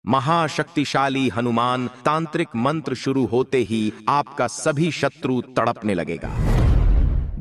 महाशक्तिशाली हनुमान तांत्रिक मंत्र शुरू होते ही आपका सभी शत्रु तड़पने लगेगा।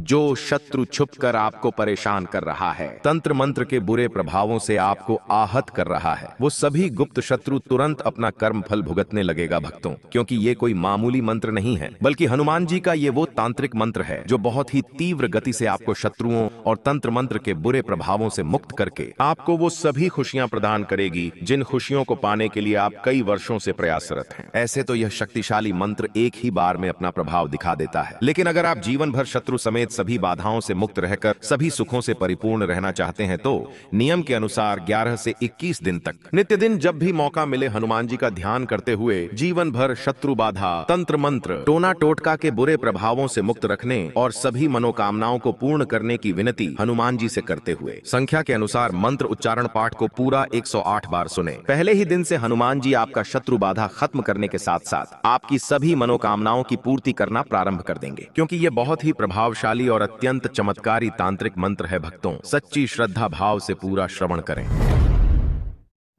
जो शत्रु छुपकर आपको परेशान कर रहा है, तंत्र मंत्र के बुरे प्रभावों से आपको आहत कर रहा है, वो सभी गुप्त शत्रु तुरंत अपना कर्म फल भुगतने लगेगा भक्तों। क्योंकि ये कोई मामूली मंत्र नहीं है, बल्कि हनुमान जी का ये वो तांत्रिक मंत्र है जो बहुत ही तीव्र गति से आपको शत्रुओं और तंत्र मंत्र के बुरे प्रभावों से मुक्त करके आपको वो सभी खुशियां प्रदान करेगी जिन खुशियों को पाने के लिए आप कई वर्षों से प्रयासरत हैं। ऐसे तो यह शक्तिशाली मंत्र एक ही बार में अपना प्रभाव दिखा देता है, लेकिन अगर आप जीवन भर शत्रु समेत सभी बाधाओं से मुक्त रहकर सभी सुखों से परिपूर्ण रहना चाहते हैं तो नियम के अनुसार 11 से 21 दिन तक नित्य दिन जब भी मौका मिले हनुमान जी का ध्यान करते हुए जीवन भर शत्रु बाधा, तंत्र मंत्र, टोना टोटका के बुरे प्रभावों से मुक्त रखने और सभी मनोकामनाओं को पूर्ण करने की विनती हनुमान जी से करते हुए संख्या के अनुसार मंत्र उच्चारण पाठ को पूरा 108 बार सुने। पहले ही दिन से हनुमान जी आपका शत्रु बाधा खत्म करने के साथ साथ आपकी सभी मनोकामनाओं की पूर्ति करना प्रारंभ कर देंगे, क्योंकि यह बहुत ही प्रभावशाली और अत्यंत चमत्कारी तांत्रिक मंत्र है भक्तों। सच्ची श्रद्धा भाव से पूरा श्रवण करें।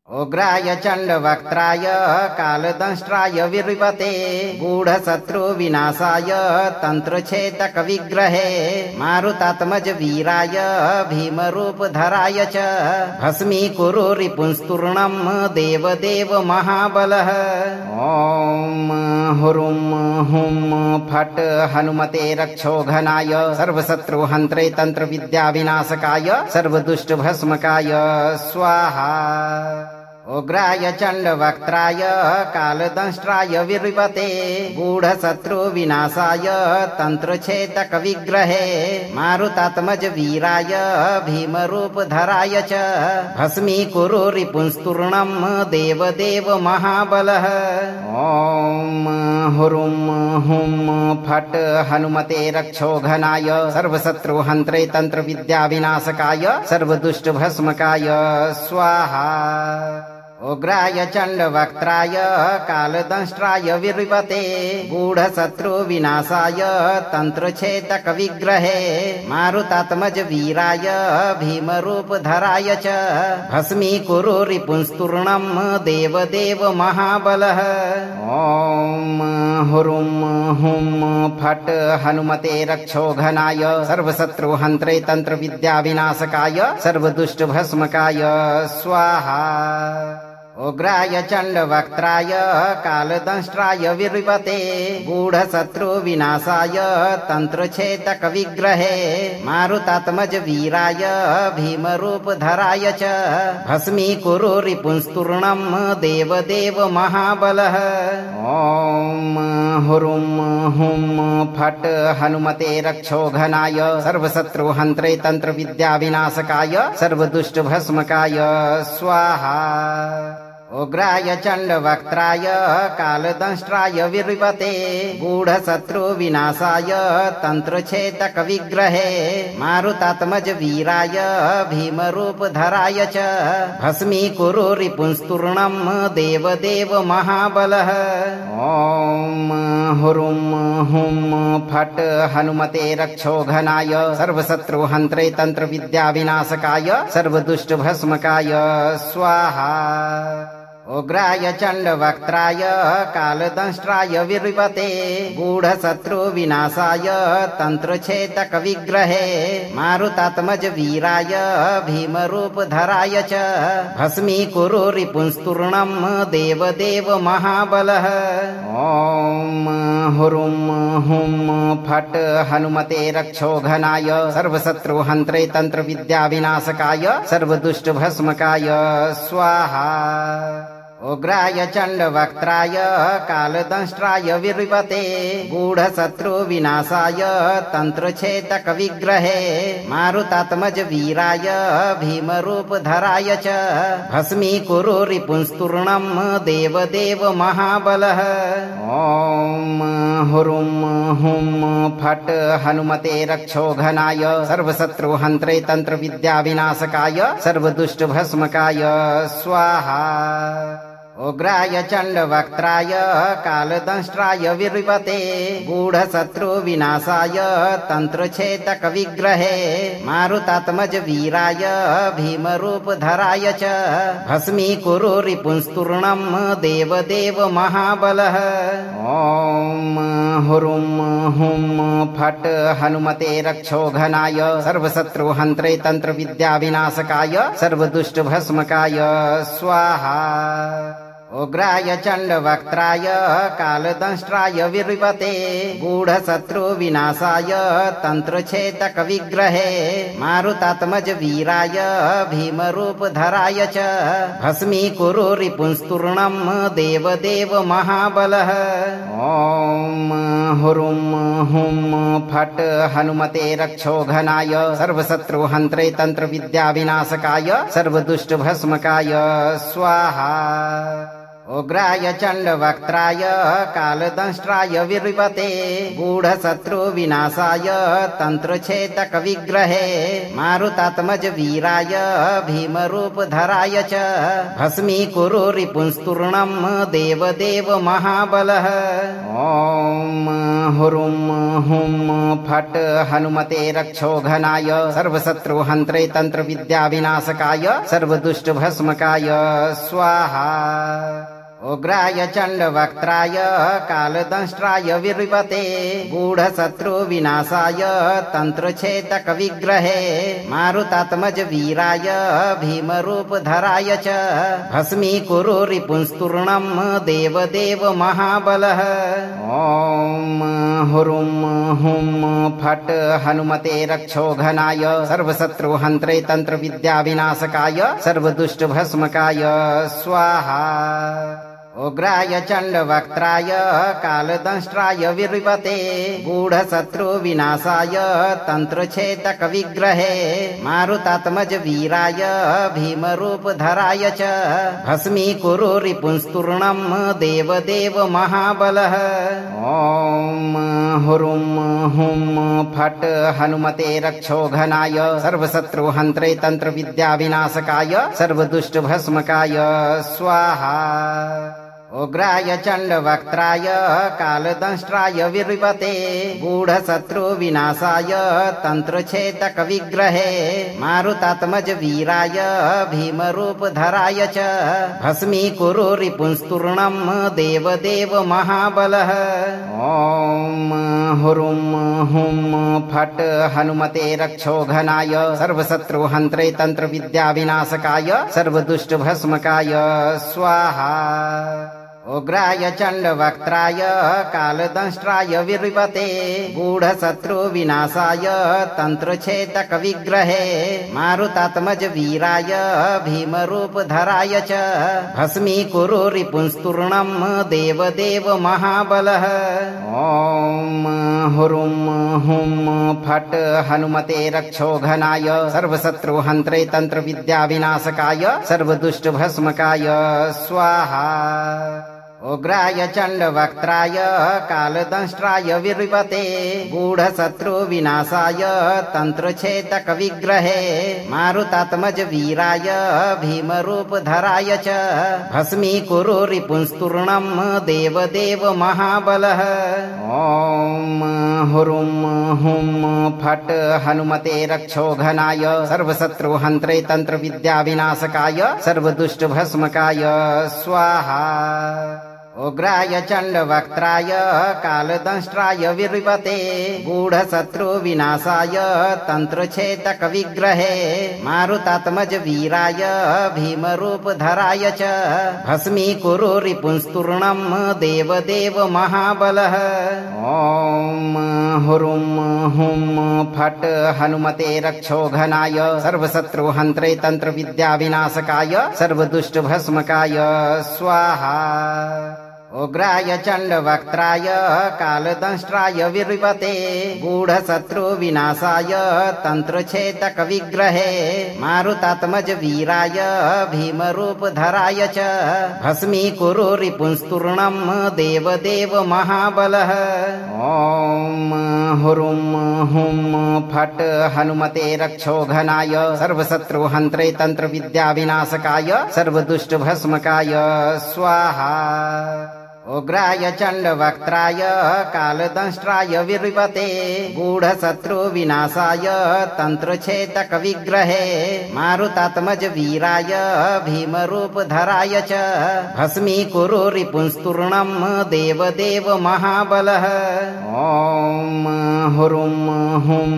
उग्राय चंडवक्त्राय कालदंष्ट्राय विरिवते गूढ़शत्रु विनाशाय तंत्रछेदक विग्रहे मारुतात्मज वीराय भीमरूपधराय च भस्मीकुरु रिपुंस्तूर्णं देवदेव महाबलः। ओम हुरुं हुं फट् हनुमते रक्षोघनाय सर्वशत्रुहन्त्रे तंत्रविद्या विनाशकाय सर्वदुष्टभस्मकाय स्वाहा। उग्राय चंडवक्त्राय कालदंष्ट्राय विरिवते गूढ़शत्रु विनाशाय तंत्रछेदक विग्रहे मारुतात्मज वीराय भीमरूपधराय च भस्मीकुरु रिपुंस्तूर्णं देवदेव महाबलः। ओम हुरुं हुं फट् हनुमते रक्षोघनाय सर्वशत्रुहन्त्रे तंत्रविद्या विनाशकाय सर्वदुष्टभस्मकाय स्वाहा। उग्राय चंडवक्त्राय कालदंष्ट्राय विरिवते गूढ़शत्रु विनाशाय तंत्रछेदक विग्रहे मारुतात्मज वीराय भीमरूपधराय च भस्मीकुरु रिपुंस्तूर्णं देवदेव महाबलः। ओम हुरुं हुं फट् हनुमते रक्षोघनाय सर्वशत्रुहन्त्रे तंत्रविद्या विनाशकाय सर्वदुष्टभस्मकाय स्वाहा। उग्राय चंडवक्त्राय कालदंष्ट्राय विरिवते गूढ़शत्रु विनाशाय तंत्रछेदक विग्रहे मारुतात्मज वीराय भीमरूपधराय च भस्मीकुरु रिपुंस्तूर्णं देवदेव महाबलः। ओम हुरुं हुं फट् हनुमते रक्षोघनाय सर्वशत्रुहन्त्रे तंत्रविद्या विनाशकाय सर्वदुष्टभस्मकाय स्वाहा। उग्राय चंडवक्त्राय कालदंष्ट्राय विरिवते गूढ़शत्रु विनाशाय तंत्रछेदक विग्रहे मारुतात्मज वीराय भीमरूपधराय च भस्मीकुरु रिपुंस्तूर्णं देवदेव महाबलः। ओम हुरुं हुं फट् हनुमते रक्षोघनाय सर्वशत्रुहन्त्रे तंत्रविद्या विनाशकाय सर्वदुष्टभस्मकाय स्वाहा। उग्राय चंडवक्त्राय कालदंष्ट्राय विरिवते गूढ़शत्रु विनाशाय तंत्रछेदक विग्रहे मारुतात्मज वीराय भीमरूपधराय च भस्मीकुरु रिपुंस्तूर्णं देवदेव महाबलः। ओम हुरुं हुं फट् हनुमते रक्षोघनाय सर्वशत्रुहन्त्रे तंत्रविद्या विनाशकाय सर्वदुष्टभस्मकाय स्वाहा। उग्राय चंडवक्त्राय कालदंष्ट्राय विरिवते गूढ़शत्रु विनाशाय तंत्रछेदक विग्रहे मारुतात्मज वीराय भीमरूपधराय च भस्मीकुरु रिपुंस्तूर्णं देवदेव महाबलः। ओम हुरुं हुं फट् हनुमते रक्षोघनाय सर्वशत्रुहन्त्रे तंत्रविद्या विनाशकाय सर्वदुष्टभस्मकाय स्वाहा। उग्राय चण्डवक्त्राय कालदंष्ट्राय विरिवते गूढशत्रुविनाशाय तन्त्रच्छेदकविग्रहे मारुतात्मज वीराय भीमरूपधराय च भस्मीकुरु रिपुंस्तूर्णं देवदेव महाबलः। ॐ हुरुं हुं फट् हनुमते रक्षोघनाय सर्वशत्रुहन्त्रे तन्त्रविद्याविनाशकाय सर्वदुष्टभस्मकाय स्वाहा। उग्राय चण्डवक्त्राय कालदंष्ट्राय विरिवते गूढशत्रुविनाशाय तन्त्रच्छेदकविग्रहे मारुतात्मज वीराय भीमरूपधराय च भस्मीकुरु रिपुंस्तूर्णं देवदेव महाबलः। ॐ हुरुं हुं फट् हनुमते रक्षोघनाय सर्वशत्रुहन्त्रे तन्त्रविद्याविनाशकाय सर्वदुष्टभस्मकाय स्वाहा। उग्राय चण्डवक्त्राय कालदंष्ट्राय विरिवते गूढशत्रुविनाशाय तन्त्रच्छेदकविग्रहे मारुतात्मज वीराय भीमरूपधराय च भस्मीकुरु रिपुंस्तूर्णं देवदेव महाबलः। ॐ हुरुं हुं फट् हनुमते रक्षोघनाय सर्वशत्रुहन्त्रे तन्त्रविद्याविनाशकाय सर्वदुष्टभस्मकाय स्वाहा। उग्राय चण्डवक्त्राय कालदंष्ट्राय विरिवते गूढशत्रुविनाशाय तन्त्रच्छेदकविग्रहे मारुतात्मज वीराय भीमरूपधराय च भस्मीकुरु रिपुंस्तूर्णं देवदेव महाबलः। ॐ हुरुं हुं फट् हनुमते रक्षोघनाय सर्वशत्रुहन्त्रे तन्त्रविद्याविनाशकाय सर्वदुष्टभस्मकाय स्वाहा। उग्राय चण्डवक्त्राय कालदंष्ट्राय विरिवते गूढशत्रुविनाशाय तन्त्रच्छेदकविग्रहे मारुतात्मज वीराय भीमरूपधराय च भस्मीकुरु रिपुंस्तूर्णं देवदेव महाबलः। ॐ हुरुं हुं फट् हनुमते रक्षोघनाय सर्वशत्रुहन्त्रे तन्त्रविद्याविनाशकाय सर्वदुष्टभस्मकाय स्वाहा। उग्राय चण्डवक्त्राय कालदंष्ट्राय विरिवते गूढशत्रुविनाशाय तन्त्रच्छेदकविग्रहे मारुतात्मज वीराय भीमरूपधराय च भस्मीकुरु रिपुंस्तूर्णं देवदेव महाबलः। ॐ हुरुं हुं फट् हनुमते रक्षोघनाय सर्वशत्रुहन्त्रे तन्त्रविद्याविनाशकाय सर्वदुष्टभस्मकाय स्वाहा। उग्राय चण्डवक्त्राय कालदंष्ट्राय विरिवते गूढशत्रुविनाशाय तन्त्रच्छेदकविग्रहे मारुतात्मज वीराय भीमरूपधराय च भस्मीकुरु रिपुंस्तूर्णं देवदेव महाबलः। ॐ हुरुं हुं फट् हनुमते रक्षोघनाय सर्वशत्रुहन्त्रे तन्त्रविद्याविनाशकाय सर्वदुष्टभस्मकाय स्वाहा। उग्राय चण्डवक्त्राय कालदंष्ट्राय विरिवते गूढशत्रुविनाशाय तन्त्रच्छेदकविग्रहे मारुतात्मज वीराय भीमरूपधराय च भस्मीकुरु रिपुंस्तूर्णं देवदेव महाबलः। ॐ हुरुं हुं फट् हनुमते रक्षोघनाय सर्वशत्रुहन्त्रे तन्त्रविद्याविनाशकाय सर्वदुष्टभस्मकाय स्वाहा। उग्राय चण्डवक्त्राय कालदंष्ट्राय विरिवते गूढशत्रुविनाशाय तन्त्रच्छेदकविग्रहे मारुतात्मज वीराय भीमरूपधराय च भस्मीकुरु रिपुंस्तूर्णं देवदेव महाबलः। ॐ हुरुं हुं फट् हनुमते रक्षोघनाय सर्वशत्रुहन्त्रे तन्त्रविद्याविनाशकाय सर्वदुष्टभस्मकाय स्वाहा। उग्राय चण्डवक्त्राय कालदंष्ट्राय विरिवते गूढशत्रुविनाशाय तन्त्रच्छेदकविग्रहे मारुतात्मज वीराय भीमरूपधराय च भस्मीकुरु रिपुंस्तूर्णं देवदेव महाबलः। ॐ हुरुं हुं फट् हनुमते रक्षोघनाय सर्वशत्रुहन्त्रे तन्त्रविद्याविनाशकाय सर्वदुष्टभस्मकाय स्वाहा। उग्राय चण्डवक्त्राय कालदंष्ट्राय विरिवते गूढशत्रुविनाशाय तन्त्रच्छेदकविग्रहे मारुतात्मज वीराय भीमरूपधराय च भस्मीकुरु रिपुंस्तूर्णं देवदेव महाबलः। ॐ हुरुं हुं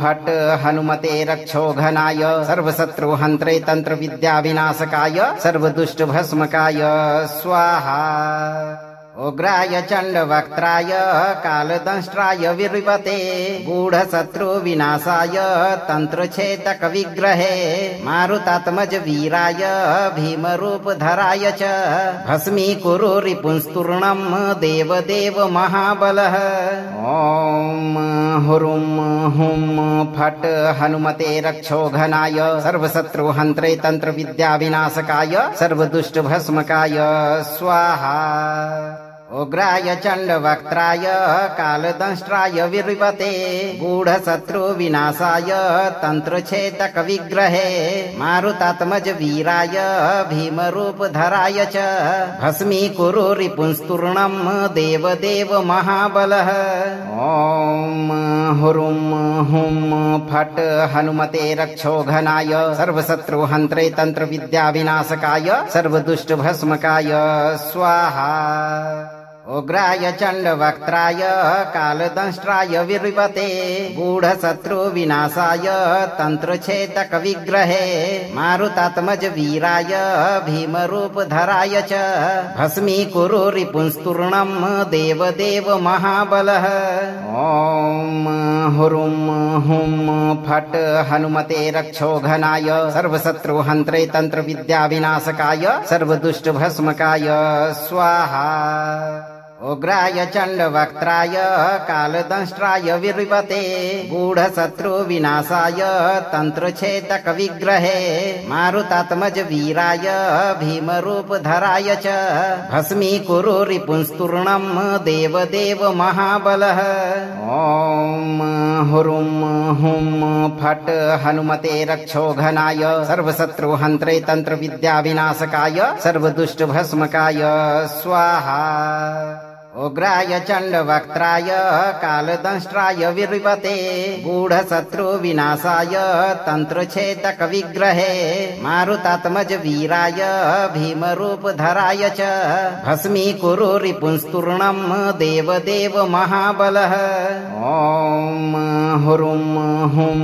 फट् हनुमते रक्षोघनाय सर्वशत्रुहन्त्रे तन्त्रविद्याविनाशकाय सर्वदुष्टभस्मकाय स्वाहा। उग्राय चण्डवक्त्राय कालदंष्ट्राय विरिवते गूढशत्रुविनाशाय तन्त्रच्छेदकविग्रहे मारुतात्मज वीराय भीमरूपधराय च भस्मीकुरु रिपुंस्तूर्णं देवदेव महाबलः। ॐ हुरुं हुं फट् हनुमते रक्षोघनाय सर्वशत्रुहन्त्रे तन्त्रविद्याविनाशकाय सर्वदुष्टभस्मकाय स्वाहा। उग्राय चण्डवक्त्राय कालदंष्ट्राय विरिवते गूढशत्रुविनाशाय तन्त्रच्छेदकविग्रहे मारुतात्मज वीराय भीमरूपधराय च भस्मीकुरु रिपुंस्तूर्णं देवदेव महाबलः। ॐ हुरुं हुं फट् हनुमते रक्षोघनाय सर्वशत्रुहन्त्रे तन्त्रविद्याविनाशकाय सर्वदुष्टभस्मकाय स्वाहा। उग्राय चण्डवक्त्राय कालदंष्ट्राय विरिवते गूढशत्रुविनाशाय तन्त्रच्छेदकविग्रहे मारुतात्मज वीराय भीमरूपधराय च भस्मीकुरु रिपुंस्तूर्णं देवदेव महाबलः। ॐ हुरुं हुं फट् हनुमते रक्षोघनाय सर्वशत्रुहन्त्रे तन्त्रविद्याविनाशकाय सर्वदुष्टभस्मकाय स्वाहा। उग्राय चण्डवक्त्राय कालदंष्ट्राय विरिवते गूढशत्रुविनाशाय तन्त्रच्छेदकविग्रहे मारुतात्मज वीराय भीमरूपधराय च भस्मीकुरु रिपुंस्तूर्णं देवदेव महाबलः। ॐ हुरुं हुं फट् हनुमते रक्षोघनाय सर्वशत्रुहन्त्रे तन्त्रविद्याविनाशकाय सर्वदुष्टभस्मकाय स्वाहा। उग्राय चण्डवक्त्राय कालदंष्ट्राय विरिवते गूढशत्रुविनाशाय तन्त्रच्छेदकविग्रहे मारुतात्मज वीराय भीमरूपधराय च भस्मीकुरु रिपुंस्तूर्णं देवदेव महाबलः। ॐ हुरुं हुं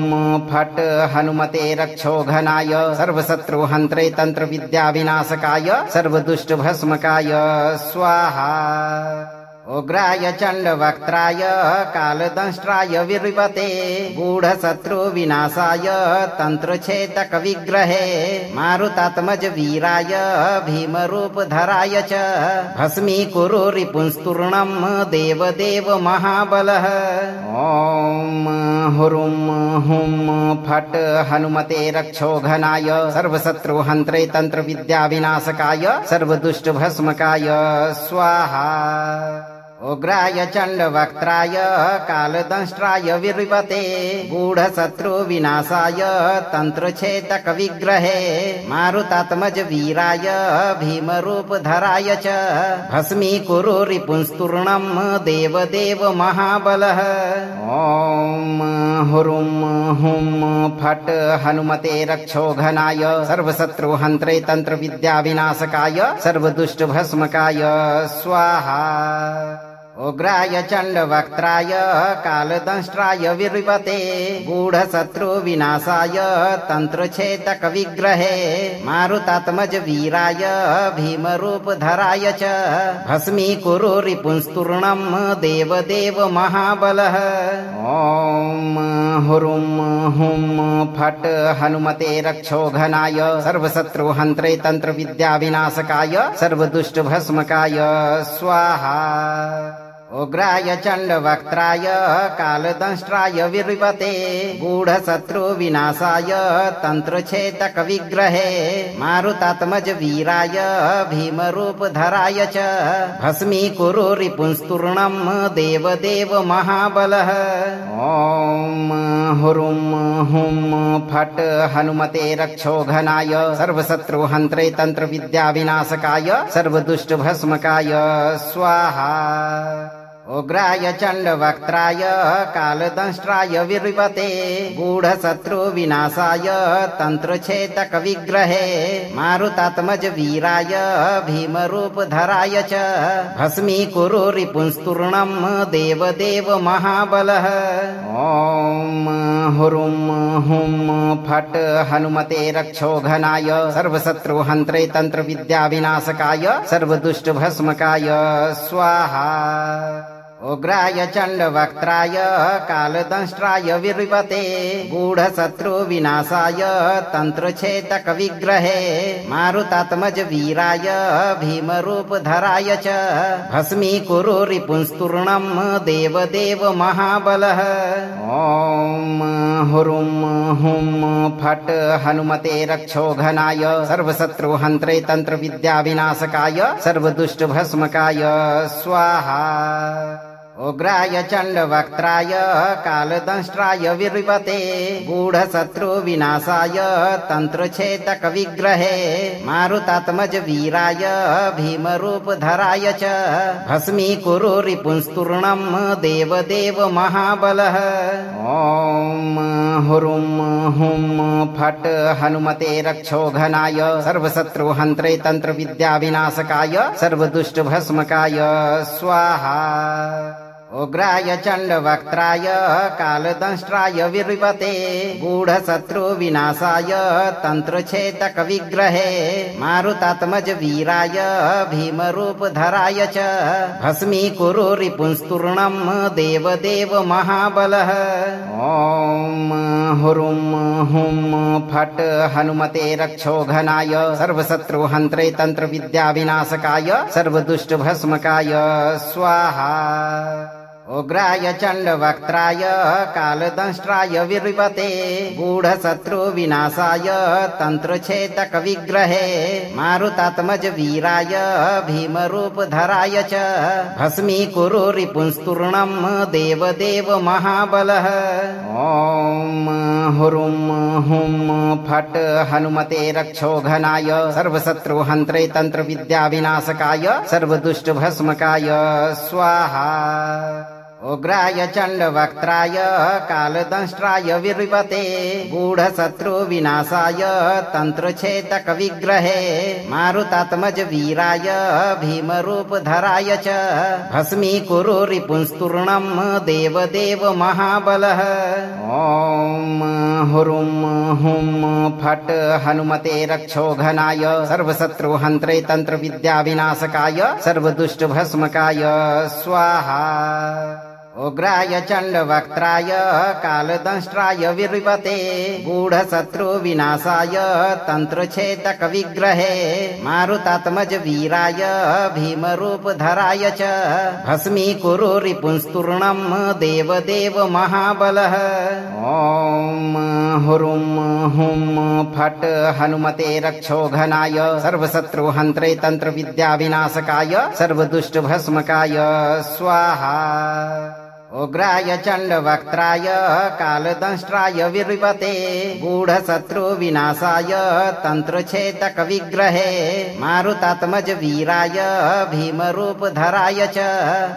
फट् हनुमते रक्षोघनाय सर्वशत्रुहन्त्रे तन्त्रविद्याविनाशकाय सर्वदुष्टभस्मकाय स्वाहा। उग्राय चण्डवक्त्राय कालदंष्ट्राय विरिवते गूढशत्रुविनाशाय तन्त्रच्छेदकविग्रहे मारुतात्मज वीराय भीमरूपधराय च भस्मीकुरु रिपुंस्तूर्णं देवदेव महाबलः। ॐ हुरुं हुं फट् हनुमते रक्षोघनाय सर्वशत्रुहन्त्रे तन्त्रविद्याविनाशकाय सर्वदुष्टभस्मकाय स्वाहा। उग्राय चण्डवक्त्राय कालदंष्ट्राय विरिवते गूढशत्रुविनाशाय तन्त्रच्छेदकविग्रहे मारुतात्मज वीराय भीमरूपधराय च भस्मीकुरु रिपुंस्तूर्णं देवदेव महाबलः। ॐ हुरुं हुं फट् हनुमते रक्षोघनाय सर्वशत्रुहन्त्रे तन्त्रविद्याविनाशकाय सर्वदुष्टभस्मकाय स्वाहा। उग्राय चण्डवक्त्राय कालदंष्ट्राय विरिपते गूढशत्रुविनाशाय तन्त्रच्छेदकविग्रहे मारुतात्मज वीराय भीमरूपधराय च भस्मीकुरु रिपुंस्तूर्णं देवदेव महाबलः। ॐ हुरुं हुं फट् हनुमते रक्षोघनाय सर्वशत्रुहन्त्रे तन्त्रविद्याविनाशकाय सर्वदुष्टभस्मकाय स्वाहा। उग्राय चण्डवक्त्राय कालदंष्ट्राय विरिपते गूढशत्रुविनाशाय तन्त्रच्छेदकविग्रहे मारुतात्मज वीराय भीमरूपधराय च भस्मीकुरु रिपुंस्तूर्णं देवदेव महाबलः। ॐ हुरुं हुं फट् हनुमते रक्षोघनाय सर्वशत्रुहन्त्रे तन्त्रविद्याविनाशकाय सर्वदुष्टभस्मकाय स्वाहा। उग्राय चण्डवक्त्राय कालदंष्ट्राय विरिपते गूढशत्रुविनाशाय तन्त्रच्छेदकविग्रहे मारुतात्मज वीराय भीमरूपधराय च भस्मीकुरु रिपुंस्तूर्णं देवदेव महाबलः। ॐ हुरुं हुं फट् हनुमते रक्षोघनाय सर्वशत्रुहन्त्रे तन्त्रविद्याविनाशकाय सर्वदुष्टभस्मकाय स्वाहा। उग्राय चण्डवक्त्राय कालदंष्ट्राय विरिपते गूढशत्रुविनाशाय तन्त्रच्छेदकविग्रहे मारुतात्मज वीराय भीमरूपधराय च भस्मीकुरु रिपुंस्तूर्णं देवदेव महाबलः। ॐ हुरुं हुं फट् हनुमते रक्षोघनाय सर्वशत्रुहन्त्रे तन्त्रविद्याविनाशकाय सर्वदुष्टभस्मकाय स्वाहा। उग्राय चण्डवक्त्राय कालदंष्ट्राय विरिपते गूढशत्रुविनाशाय तन्त्रच्छेदकविग्रहे मारुतात्मज वीराय भीमरूपधराय च भस्मीकुरु रिपुंस्तूर्णं देवदेव महाबलः। ॐ हुरुं हुं फट् हनुमते रक्षोघनाय सर्वशत्रुहन्त्रे तन्त्रविद्याविनाशकाय सर्वदुष्टभस्मकाय स्वाहा। उग्राय चण्डवक्त्राय कालदंष्ट्राय विरिपते गूढशत्रुविनाशाय तन्त्रच्छेदकविग्रहे मारुतात्मज वीराय भीमरूपधराय च भस्मीकुरु रिपुंस्तूर्णं देवदेव महाबलः। ॐ हुरुं हुं फट् हनुमते रक्षोघनाय सर्वशत्रुहन्त्रे तन्त्रविद्याविनाशकाय सर्वदुष्टभस्मकाय स्वाहा। उग्राय चण्डवक्त्राय कालदंष्ट्राय विरिपते गूढशत्रुविनाशाय तन्त्रच्छेदकविग्रहे मारुतात्मज वीराय भीमरूपधराय च भस्मीकुरु रिपुंस्तूर्णं देवदेव महाबलः। ॐ हुरुं हुं फट् हनुमते रक्षोघनाय सर्वशत्रुहन्त्रे तन्त्रविद्याविनाशकाय सर्वदुष्टभस्मकाय स्वाहा। उग्राय चण्डवक्त्राय कालदंष्ट्राय विरिपते गूढशत्रुविनाशाय तन्त्रच्छेदकविग्रहे मारुतात्मज वीराय भीमरूपधराय च भस्मीकुरु रिपुंस्तूर्णं देवदेव महाबलः। ॐ हुरुं हुं फट् हनुमते रक्षोघनाय सर्वशत्रुहन्त्रे तन्त्रविद्याविनाशकाय सर्वदुष्टभस्मकाय स्वाहा। उग्राय चण्डवक्त्राय कालदंष्ट्राय विरिपते गूढशत्रुविनाशाय तन्त्रच्छेदकविग्रहे मारुतात्मज वीराय भीमरूपधराय च भस्मीकुरु रिपुंस्तूर्णं देवदेव महाबलः। ॐ हुरुं हुं फट् हनुमते रक्षोघनाय सर्वशत्रुहन्त्रे तन्त्रविद्याविनाशकाय सर्वदुष्टभस्मकाय स्वाहा। उग्राय चण्डवक्त्राय कालदंष्ट्राय विरिवते गूढशत्रुविनाशाय तन्त्रच्छेदकविग्रहे मारुतात्मज वीराय भीमरूपधराय च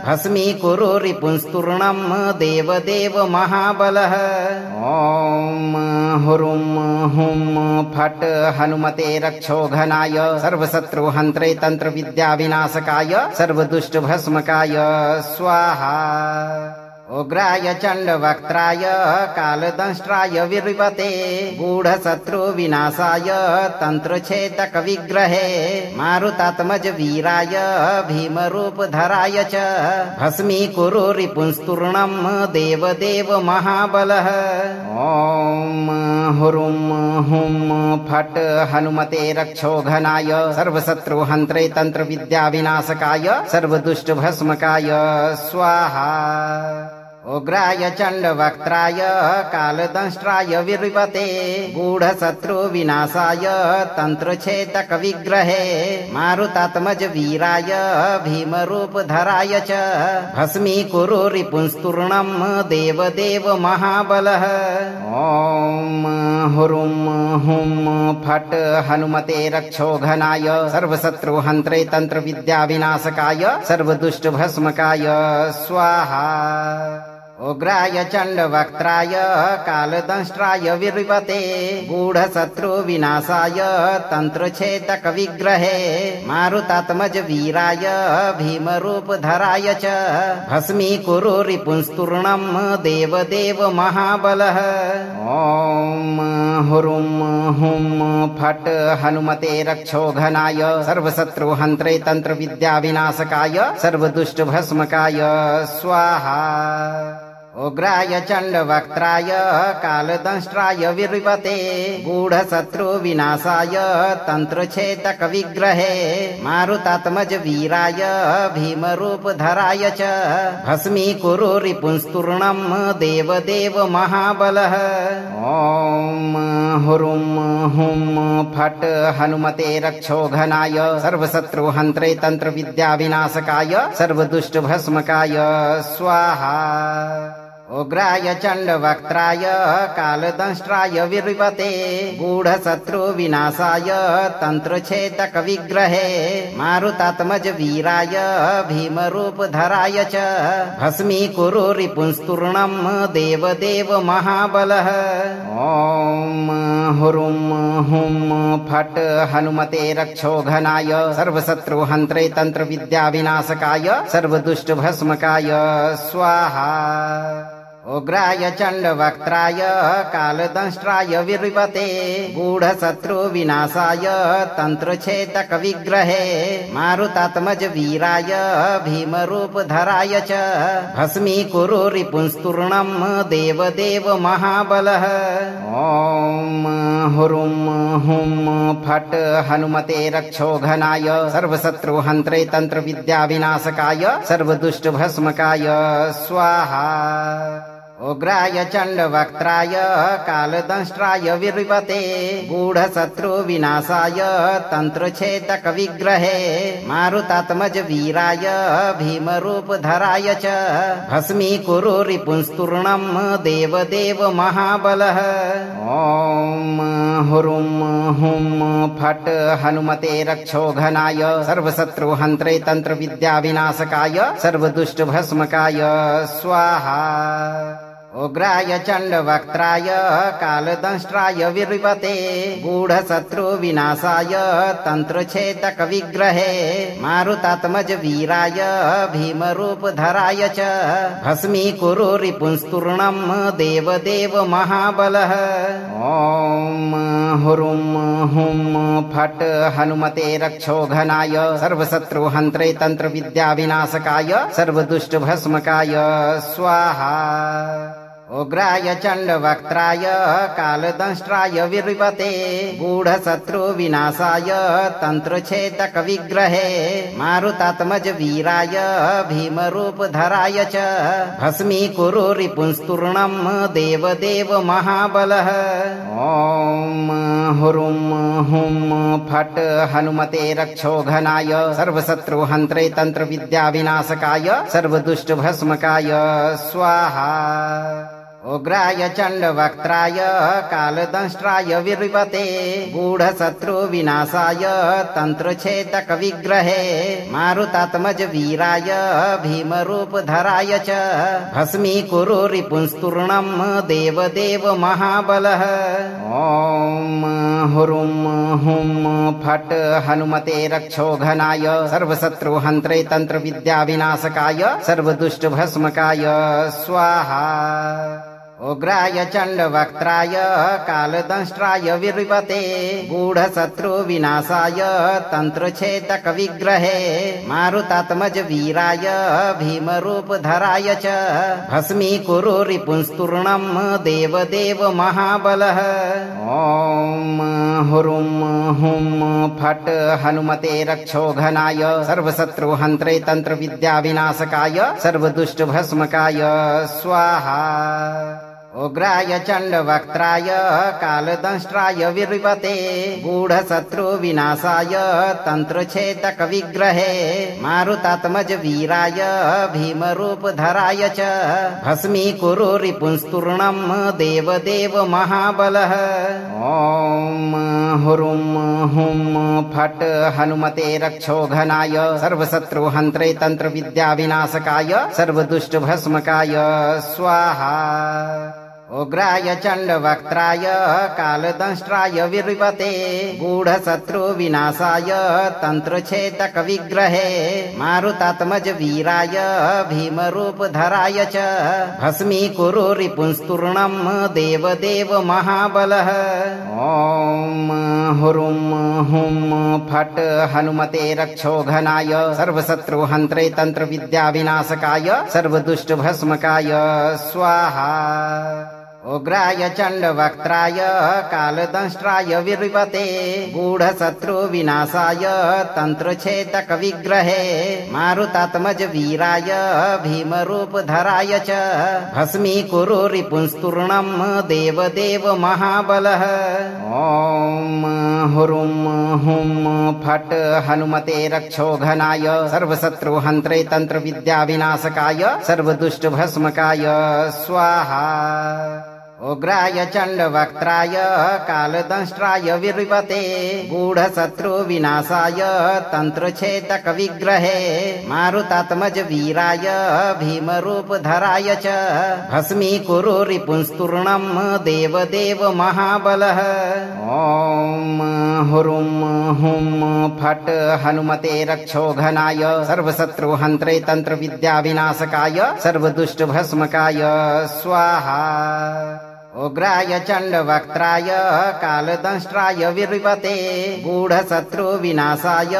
भस्मीकुरु रिपुंस्तूर्णं देवदेव महाबलः। ॐ हुरुं हुं फट् हनुमते रक्षोघनाय सर्वशत्रुहन्त्रे तन्त्रविद्याविनाशकाय सर्वदुष्टभस्मकाय स्वाहा। उग्राय चण्डवक्त्राय कालदंष्ट्राय विरिवते गूढशत्रुविनाशाय तन्त्रच्छेदकविग्रहे मारुतात्मज वीराय भीमरूपधराय च भस्मीकुरु रिपुंस्तूर्णं देवदेव महाबलः। ॐ हुरुं हुं फट् हनुमते रक्षोघनाय सर्वशत्रुहन्त्रे तन्त्रविद्याविनाशकाय सर्वदुष्टभस्मकाय स्वाहा। उग्राय चण्डवक्त्राय कालदंष्ट्राय विरिवते गूढशत्रुविनाशाय तन्त्रच्छेदकविग्रहे मारुतात्मज वीराय भीमरूपधराय च भस्मीकुरु रिपुंस्तूर्णं देवदेव महाबलः। ॐ हुरुं हुं फट् हनुमते रक्षोघनाय सर्वशत्रुहन्त्रे तन्त्रविद्याविनाशकाय सर्वदुष्टभस्मकाय स्वाहा। उग्राय चण्डवक्त्राय कालदंष्ट्राय विरिवते गूढशत्रुविनाशाय तन्त्रच्छेदकविग्रहे मारुतात्मज वीराय भीमरूपधराय च भस्मीकुरु रिपुंस्तूर्णं देवदेव महाबलः। ॐ हुरुं हुं फट् हनुमते रक्षोघनाय सर्वशत्रुहन्त्रे तन्त्रविद्याविनाशकाय सर्वदुष्टभस्मकाय स्वाहा। उग्राय चण्डवक्त्राय कालदंष्ट्राय विरिवते गूढशत्रुविनाशाय तन्त्रच्छेदकविग्रहे मारुतात्मज वीराय भीमरूपधराय च भस्मीकुरु रिपुंस्तूर्णं देवदेव महाबलः। ॐ हुरुं हुं फट् हनुमते रक्षोघनाय सर्वशत्रुहन्त्रे तन्त्रविद्याविनाशकाय सर्वदुष्टभस्मकाय स्वाहा। उग्राय चण्डवक्त्राय कालदंष्ट्राय विरिवते गूढशत्रुविनाशाय तन्त्रच्छेदकविग्रहे मारुतात्मज वीराय भीमरूपधराय च भस्मीकुरु रिपुंस्तूर्णं देवदेव महाबलः। ॐ हुरुं हुं फट् हनुमते रक्षोघनाय सर्वशत्रुहन्त्रे तन्त्रविद्याविनाशकाय सर्वदुष्टभस्मकाय स्वाहा। उग्राय चण्डवक्त्राय कालदंष्ट्राय विरिवते गूढशत्रुविनाशाय तन्त्रच्छेदकविग्रहे मारुतात्मज वीराय भीमरूपधराय च भस्मीकुरु रिपुंस्तूर्णं देवदेव महाबलः। ॐ हुरुं हुं फट् हनुमते रक्षोघनाय सर्वशत्रुहन्त्रे तन्त्रविद्याविनाशकाय सर्वदुष्टभस्मकाय स्वाहा। उग्राय चण्डवक्त्राय कालदंष्ट्राय विरिवते गूढशत्रुविनाशाय तन्त्रच्छेदकविग्रहे मारुतात्मज वीराय भीमरूपधराय च भस्मीकुरु रिपुंस्तूर्णं देवदेव महाबलः। ॐ हुरुं हुं फट् हनुमते रक्षोघनाय सर्वशत्रुहन्त्रे तन्त्रविद्याविनाशकाय सर्वदुष्टभस्मकाय स्वाहा। उग्राय चण्डवक्त्राय कालदंष्ट्राय विरिवते गूढशत्रुविनाशाय तन्त्रच्छेदकविग्रहे मारुतात्मज वीराय भीमरूपधराय च भस्मीकुरु रिपुंस्तूर्णं देवदेव महाबलः। ॐ हुरुं हुं फट् हनुमते रक्षोघनाय सर्वशत्रुहन्त्रे तन्त्रविद्याविनाशकाय सर्वदुष्टभस्मकाय स्वाहा। उग्राय चण्डवक्त्राय कालदंष्ट्राय विरिपते गूढशत्रुविनाशाय तन्त्रच्छेदकविग्रहे मारुतात्मज वीराय भीमरूपधराय च भस्मीकुरु रिपुंस्तूर्णं देवदेव महाबलः। ॐ हुरुं हुं फट् हनुमते रक्षोघनाय सर्वशत्रुहन्त्रे तन्त्रविद्याविनाशकाय सर्वदुष्टभस्मकाय स्वाहा। उग्राय चण्डवक्त्राय कालदंष्ट्राय विरिपते गूढशत्रुविनाशाय तन्त्रच्छेदकविग्रहे मारुतात्मज वीराय भीमरूपधराय च भस्मीकुरु रिपुंस्तूर्णं देवदेव महाबलः। ॐ हुरुं हुं फट् हनुमते रक्षोघनाय सर्वशत्रुहन्त्रे तन्त्रविद्याविनाशकाय सर्वदुष्टभस्मकाय स्वाहा। उग्राय चण्डवक्त्राय कालदंष्ट्राय विरिपते गूढशत्रुविनाशाय तन्त्रच्छेदकविग्रहे मारुतात्मज वीराय भीमरूपधराय च भस्मीकुरु रिपुंस्तूर्णं देवदेव महाबलः। ॐ हुरुं हुं फट् हनुमते रक्षोघनाय सर्वशत्रुहन्त्रे तन्त्रविद्याविनाशकाय सर्वदुष्टभस्मकाय स्वाहा। उग्राय चण्डवक्त्राय कालदंष्ट्राय विरिपते गूढशत्रुविनाशाय तन्त्रच्छेदकविग्रहे मारुतात्मज वीराय भीमरूपधराय च भस्मीकुरु रिपुंस्तूर्णं देवदेव महाबलः। ॐ हुरुं हुं फट् हनुमते रक्षोघनाय सर्वशत्रुहन्त्रे तन्त्रविद्याविनाशकाय सर्वदुष्टभस्मकाय स्वाहा। उग्राय चण्डवक्त्राय कालदंष्ट्राय विरिपते गूढशत्रुविनाशाय तन्त्रच्छेदकविग्रहे मारुतात्मज वीराय भीमरूपधराय च भस्मीकुरु रिपुंस्तूर्णं देवदेव महाबलः। ॐ हुरुं हुं फट् हनुमते रक्षोघनाय सर्वशत्रुहन्त्रे तन्त्रविद्याविनाशकाय सर्वदुष्टभस्मकाय स्वाहा। उग्राय चण्डवक्त्राय कालदंष्ट्राय विरिपते गूढशत्रुविनाशाय तन्त्रच्छेदकविग्रहे मारुतात्मज वीराय भीमरूपधराय च भस्मीकुरु रिपुंस्तूर्णं देवदेव महाबलः। ॐ हुरुं हुं फट् हनुमते रक्षोघनाय सर्वशत्रुहन्त्रे तन्त्रविद्याविनाशकाय सर्वदुष्टभस्मकाय स्वाहा। उग्राय चण्डवक्त्राय कालदंष्ट्राय विरिपते गूढशत्रुविनाशाय तन्त्रच्छेदकविग्रहे मारुतात्मज वीराय भीमरूपधराय च भस्मीकुरु रिपुंस्तूर्णं देवदेव महाबलः। ॐ हुरुं हुं फट् हनुमते रक्षोघनाय सर्वशत्रुहन्त्रे तन्त्रविद्याविनाशकाय सर्वदुष्टभस्मकाय स्वाहा। उग्राय चण्डवक्त्राय कालदंष्ट्राय विरिपते गूढशत्रुविनाशाय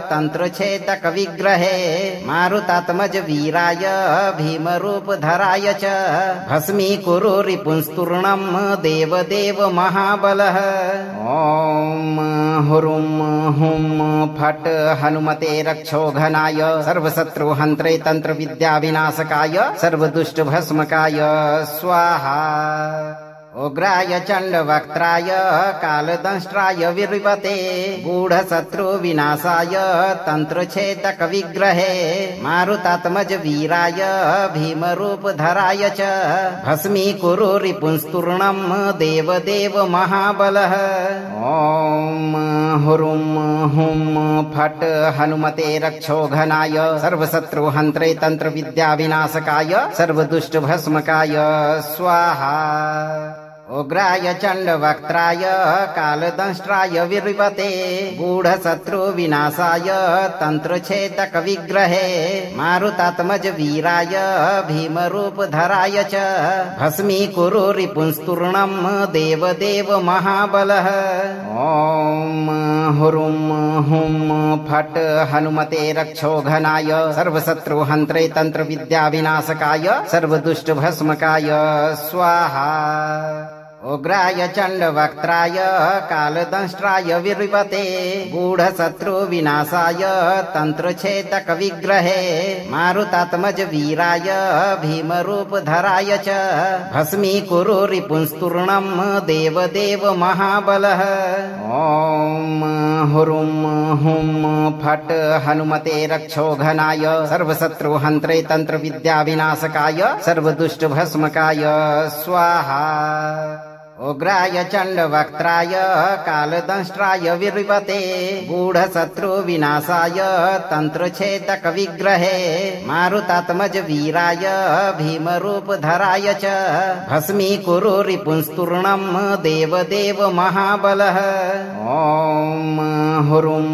तन्त्रच्छेदकविग्रहे मारुतात्मज वीराय भीमरूपधराय च भस्मीकुरु रिपुंस्तूर्णं देवदेव महाबलः। ॐ हुरुं हुं फट् हनुमते रक्षोघनाय सर्वशत्रुहन्त्रे तन्त्रविद्याविनाशकाय सर्वदुष्टभस्मकाय स्वाहा। उग्राय चण्डवक्त्राय कालदंष्ट्राय विरिपते गूढशत्रुविनाशाय तन्त्रच्छेदकविग्रहे मारुतात्मज वीराय भीमरूपधराय च भस्मीकुरु रिपुंस्तूर्णं देवदेव महाबलः। ॐ हुरुं हुं फट् हनुमते रक्षोघनाय सर्वशत्रुहन्त्रे तन्त्रविद्याविनाशकाय सर्वदुष्टभस्मकाय स्वाहा। उग्राय चण्डवक्त्राय कालदंष्ट्राय विरिवते गूढशत्रुविनाशाय तन्त्रच्छेदकविग्रहे मारुतात्मज वीराय भीमरूपधराय च भस्मीकुरु रिपुंस्तूर्णं देवदेव महाबलः। ॐ हुरुं हुं फट् हनुमते रक्षोघनाय सर्वशत्रुहन्त्रे तन्त्रविद्याविनाशकाय सर्वदुष्टभस्मकाय स्वाहा। उग्राय चण्डवक्त्राय कालदंष्ट्राय विरिवते गूढशत्रुविनाशाय तन्त्रच्छेदकविग्रहे मारुतात्मज वीराय भीमरूपधराय च भस्मीकुरु रिपुंस्तूर्णं देवदेव महाबलः। ॐ हुरुं हुं फट् हनुमते रक्षोघनाय सर्वशत्रुहन्त्रे तन्त्रविद्याविनाशकाय सर्वदुष्टभस्मकाय स्वाहा। उग्राय चण्डवक्त्राय कालदंष्ट्राय विरिवते गूढशत्रुविनाशाय तन्त्रच्छेदकविग्रहे मारुतात्मज वीराय भीमरूपधराय च भस्मीकुरु रिपुंस्तूर्णं देवदेव महाबलः। ॐ हुरुं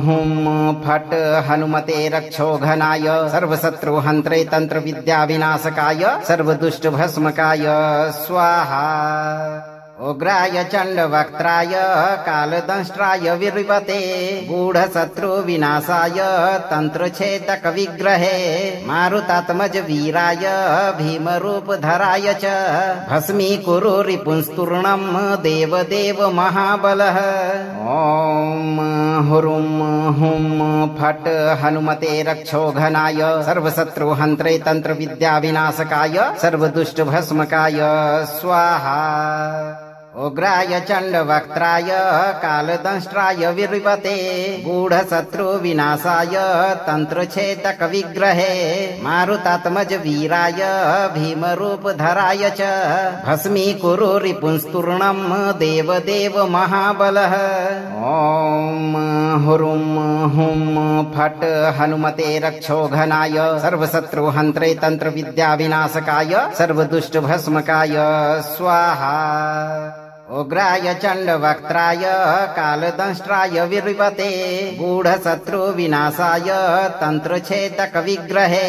हुं फट् हनुमते रक्षोघनाय सर्वशत्रुहन्त्रे तन्त्रविद्याविनाशकाय सर्वदुष्टभस्मकाय स्वाहा। उग्राय चण्डवक्त्राय कालदंष्ट्राय विरिवते गूढशत्रुविनाशाय तन्त्रच्छेदकविग्रहे मारुतात्मज वीराय भीमरूपधराय च भस्मीकुरु रिपुंस्तूर्णं देवदेव महाबलः। ॐ हुरुं हुं फट् हनुमते रक्षोघनाय सर्वशत्रुहन्त्रे तन्त्रविद्याविनाशकाय सर्वदुष्टभस्मकाय स्वाहा। उग्राय चण्डवक्त्राय कालदंष्ट्राय विरिवते गूढशत्रुविनाशाय तन्त्रच्छेदकविग्रहे मारुतात्मज वीराय भीमरूपधराय च भस्मीकुरु रिपुंस्तूर्णं देवदेव महाबलः। ॐ हुरुं हुं फट् हनुमते रक्षोघनाय सर्वशत्रुहन्त्रे तन्त्रविद्याविनाशकाय सर्वदुष्टभस्मकाय स्वाहा। उग्राय चण्डवक्त्राय कालदंष्ट्राय विरिवते गूढशत्रुविनाशाय तन्त्रच्छेदकविग्रहे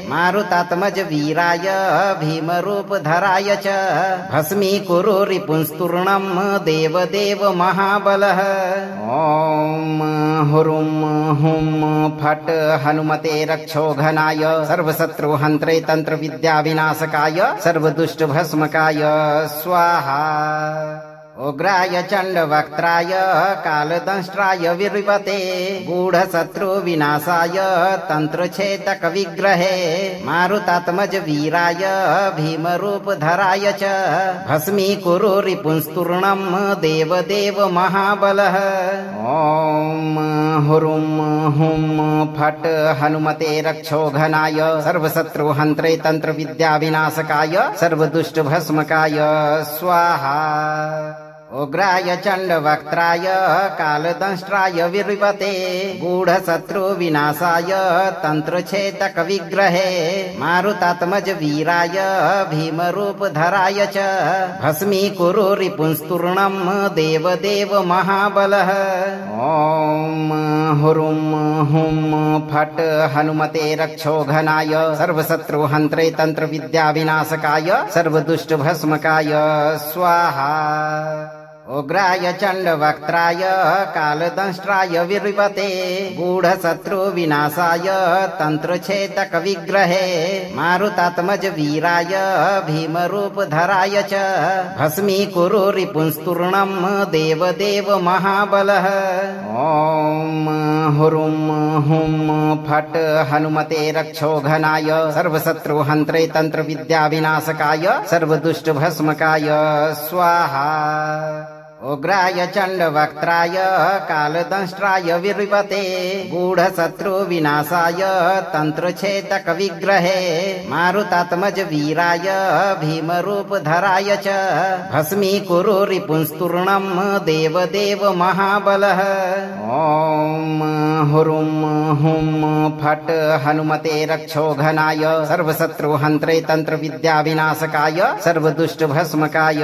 मारुतात्मज वीराय भीमरूपधराय च भस्मीकुरु रिपुंस्तूर्णं देवदेव महाबलः। ॐ हुरुं हुं फट् हनुमते रक्षोघनाय सर्वशत्रुहन्त्रे तन्त्रविद्याविनाशकाय सर्वदुष्टभस्मकाय स्वाहा। उग्राय चण्डवक्त्राय कालदंष्ट्राय विरिवते गूढशत्रुविनाशाय तन्त्रच्छेदकविग्रहे मारुतात्मज वीराय भीमरूपधराय च भस्मीकुरु रिपुंस्तूर्णं देवदेव महाबलः। ॐ हुरुं हुं फट् हनुमते रक्षोघनाय सर्वशत्रुहन्त्रे तन्त्रविद्याविनाशकाय सर्वदुष्टभस्मकाय स्वाहा। उग्राय चण्डवक्त्राय कालदंष्ट्राय विरिवते गूढशत्रुविनाशाय तन्त्रच्छेदकविग्रहे मारुतात्मज वीराय भीमरूपधराय च भस्मीकुरु रिपुंस्तूर्णं देवदेव महाबलः। ॐ हुरुं हुं फट् हनुमते रक्षोघनाय सर्वशत्रुहन्त्रे तन्त्रविद्याविनाशकाय सर्वदुष्टभस्मकाय स्वाहा। उग्राय चण्डवक्त्राय कालदंष्ट्राय विरिवते गूढशत्रुविनाशाय तन्त्रच्छेदकविग्रहे मारुतात्मज वीराय भीमरूपधराय च भस्मीकुरु रिपुंस्तूर्णं देवदेव महाबलः। ॐ हुरुं हुं फट् हनुमते रक्षोघनाय सर्वशत्रुहन्त्रे तन्त्रविद्याविनाशकाय सर्वदुष्टभस्मकाय स्वाहा। उग्राय चण्डवक्त्राय कालदंष्ट्राय विरिपते गूढशत्रुविनाशाय तन्त्रच्छेदकविग्रहे मारुतात्मज वीराय भीमरूपधराय च भस्मीकुरु रिपुंस्तूर्णं देवदेव महाबलः। ॐ हुरुं हुं फट् हनुमते रक्षोघनाय सर्वशत्रुहन्त्रे तन्त्रविद्याविनाशकाय सर्वदुष्टभस्मकाय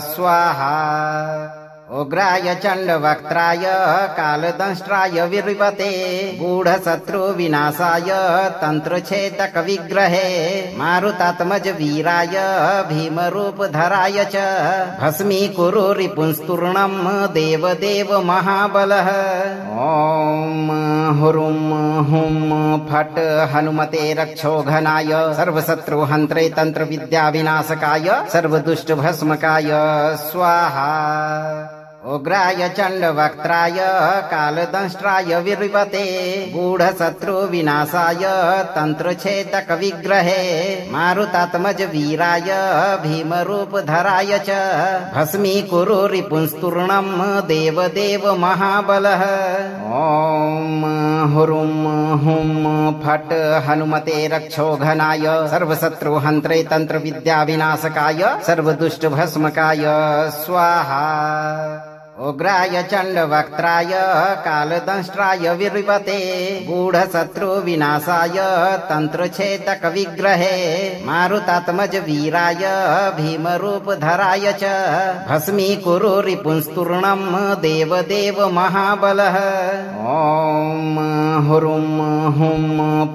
स्वाहा। उग्राय चण्डवक्त्राय कालदंष्ट्राय विरिपते गूढशत्रुविनाशाय तन्त्रच्छेदकविग्रहे मारुतात्मज वीराय भीमरूपधराय च भस्मीकुरु रिपुंस्तूर्णं देवदेव महाबलः। ॐ हुरुं हुं फट् हनुमते रक्षोघनाय सर्वशत्रुहन्त्रे तन्त्रविद्याविनाशकाय सर्वदुष्टभस्मकाय स्वाहा। उग्राय चण्डवक्त्राय कालदंष्ट्राय विरिपते गूढशत्रुविनाशाय तन्त्रच्छेदकविग्रहे मारुतात्मज वीराय भीमरूपधराय च भस्मीकुरु रिपुंस्तूर्णं देवदेव महाबलः। ॐ हुरुं हुं फट् हनुमते रक्षोघनाय सर्वशत्रुहन्त्रे तन्त्रविद्याविनाशकाय सर्वदुष्टभस्मकाय स्वाहा। उग्राय चण्डवक्त्राय कालदंष्ट्राय विरिपते गूढशत्रुविनाशाय तन्त्रच्छेदकविग्रहे मारुतात्मज वीराय भीमरूपधराय च भस्मीकुरु रिपुंस्तूर्णं देवदेव महाबलः। ॐ हुरुं हुं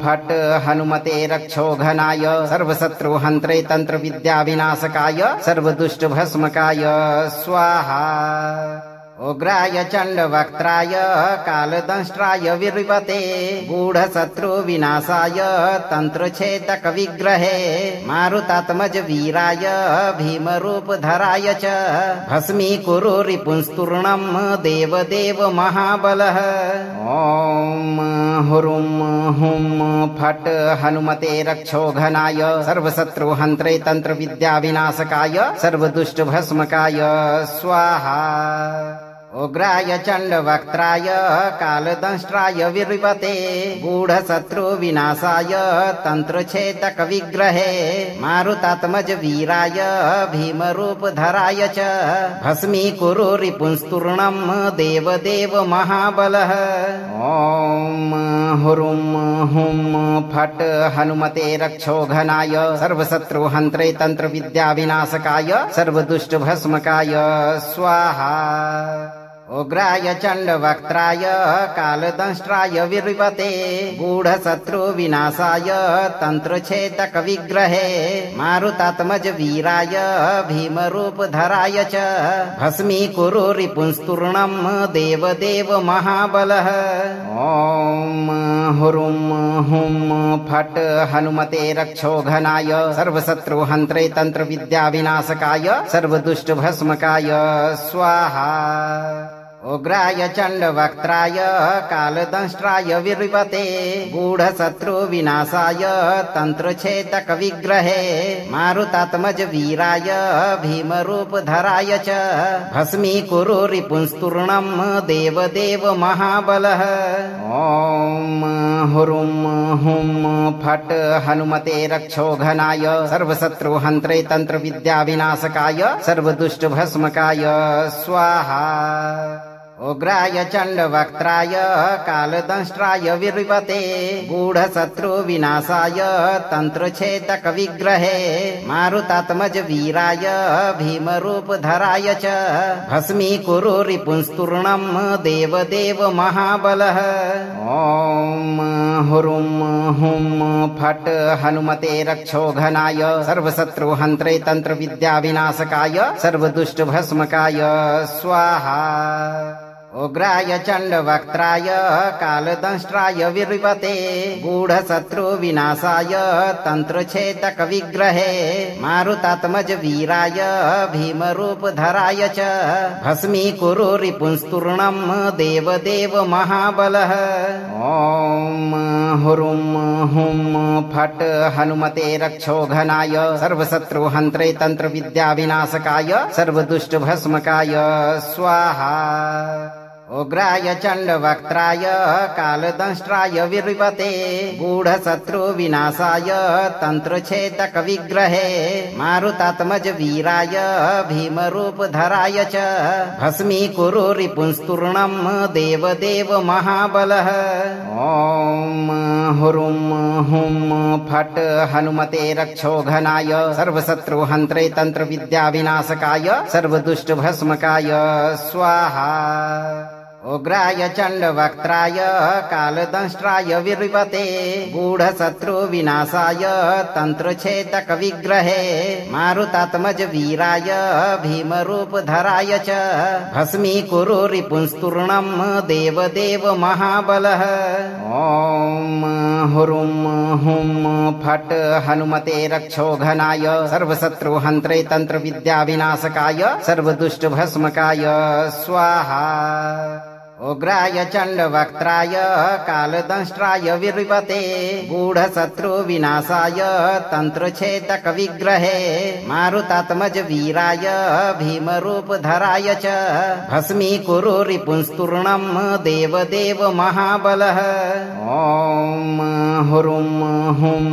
फट् हनुमते रक्षोघनाय सर्वशत्रुहन्त्रे तन्त्रविद्याविनाशकाय सर्वदुष्टभस्मकाय स्वाहा। उग्राय चण्डवक्त्राय कालदंष्ट्राय विरिपते गूढशत्रुविनाशाय तन्त्रच्छेदकविग्रहे मारुतात्मज वीराय भीमरूपधराय च भस्मीकुरु रिपुंस्तूर्णं देवदेव महाबलः। ॐ हुरुं हुं फट् हनुमते रक्षोघनाय सर्वशत्रुहन्त्रे तन्त्रविद्याविनाशकाय सर्वदुष्टभस्मकाय स्वाहा। उग्राय चण्डवक्त्राय कालदंष्ट्राय विरिपते गूढशत्रुविनाशाय तन्त्रच्छेदकविग्रहे मारुतात्मज वीराय भीमरूपधराय च भस्मीकुरु रिपुंस्तूर्णं देवदेव महाबलः। ॐ हुरुं हुं फट् हनुमते रक्षोघनाय सर्वशत्रुहन्त्रे तन्त्रविद्याविनाशकाय सर्वदुष्टभस्मकाय स्वाहा। उग्राय चण्डवक्त्राय कालदंष्ट्राय विरिपते गूढशत्रुविनाशाय तन्त्रच्छेदकविग्रहे मारुतात्मज वीराय भीमरूपधराय च भस्मीकुरु रिपुंस्तूर्णं देवदेव महाबलः। ॐ हुरुं हुं फट् हनुमते रक्षोघनाय सर्वशत्रुहन्त्रे तन्त्रविद्याविनाशकाय सर्वदुष्टभस्मकाय स्वाहा। उग्राय चण्डवक्त्राय कालदंष्ट्राय विरिपते गूढशत्रुविनाशाय तन्त्रच्छेदकविग्रहे मारुतात्मज वीराय भीमरूपधराय च भस्मीकुरु रिपुंस्तूर्णं देवदेव महाबलः। ॐ हुरुं हुं फट् हनुमते रक्षोघनाय सर्वशत्रुहन्त्रे तन्त्रविद्याविनाशकाय सर्वदुष्टभस्मकाय स्वाहा। उग्राय चण्डवक्त्राय कालदंष्ट्राय विरिपते गूढशत्रुविनाशाय तन्त्रच्छेदकविग्रहे मारुतात्मज वीराय भीमरूपधराय च भस्मीकुरु रिपुंस्तूर्णं देवदेव महाबलः। ॐ हुरुं हुं फट् हनुमते रक्षोघनाय सर्वशत्रुहन्त्रे तन्त्रविद्याविनाशकाय सर्वदुष्टभस्मकाय स्वाहा। उग्राय चण्डवक्त्राय कालदंष्ट्राय विर्वते गूढशत्रुविनाशाय तन्त्रच्छेदकविग्रहे मारुतात्मज वीराय भीमरूपधराय च भस्मीकुरु रिपुंस्तूर्णं देवदेव महाबलः। ॐ हुरुं हुं फट् हनुमते रक्षोघनाय सर्वशत्रुहन्त्रे तन्त्रविद्याविनाशकाय सर्वदुष्टभस्मकाय स्वाहा। उग्राय चण्डवक्त्राय कालदंष्ट्राय विर्वते गूढशत्रुविनाशाय तन्त्रच्छेदकविग्रहे मारुतात्मज वीराय भीमरूपधराय च भस्मीकुरु रिपुंस्तूर्णं देवदेव महाबलः। ॐ हुरुं हुं फट् हनुमते रक्षोघनाय सर्वशत्रुहन्त्रे तन्त्रविद्याविनाशकाय सर्वदुष्टभस्मकाय स्वाहा। उग्राय चण्डवक्त्राय कालदंष्ट्राय विर्वते गूढशत्रुविनाशाय तन्त्रच्छेदकविग्रहे मारुतात्मज वीराय भीमरूपधराय च भस्मीकुरु रिपुंस्तूर्णं देवदेव महाबलः। ॐ हुरुं हुं फट् हनुमते रक्षोघनाय सर्वशत्रुहन्त्रे तन्त्रविद्याविनाशकाय सर्वदुष्टभस्मकाय स्वाहा। उग्राय चण्डवक्त्राय कालदंष्ट्राय विर्वते गूढशत्रुविनाशाय तन्त्रच्छेदकविग्रहे मारुतात्मज वीराय भीमरूपधराय च भस्मीकुरु रिपुंस्तूर्णं देवदेव महाबलः। ॐ हुरुं हुं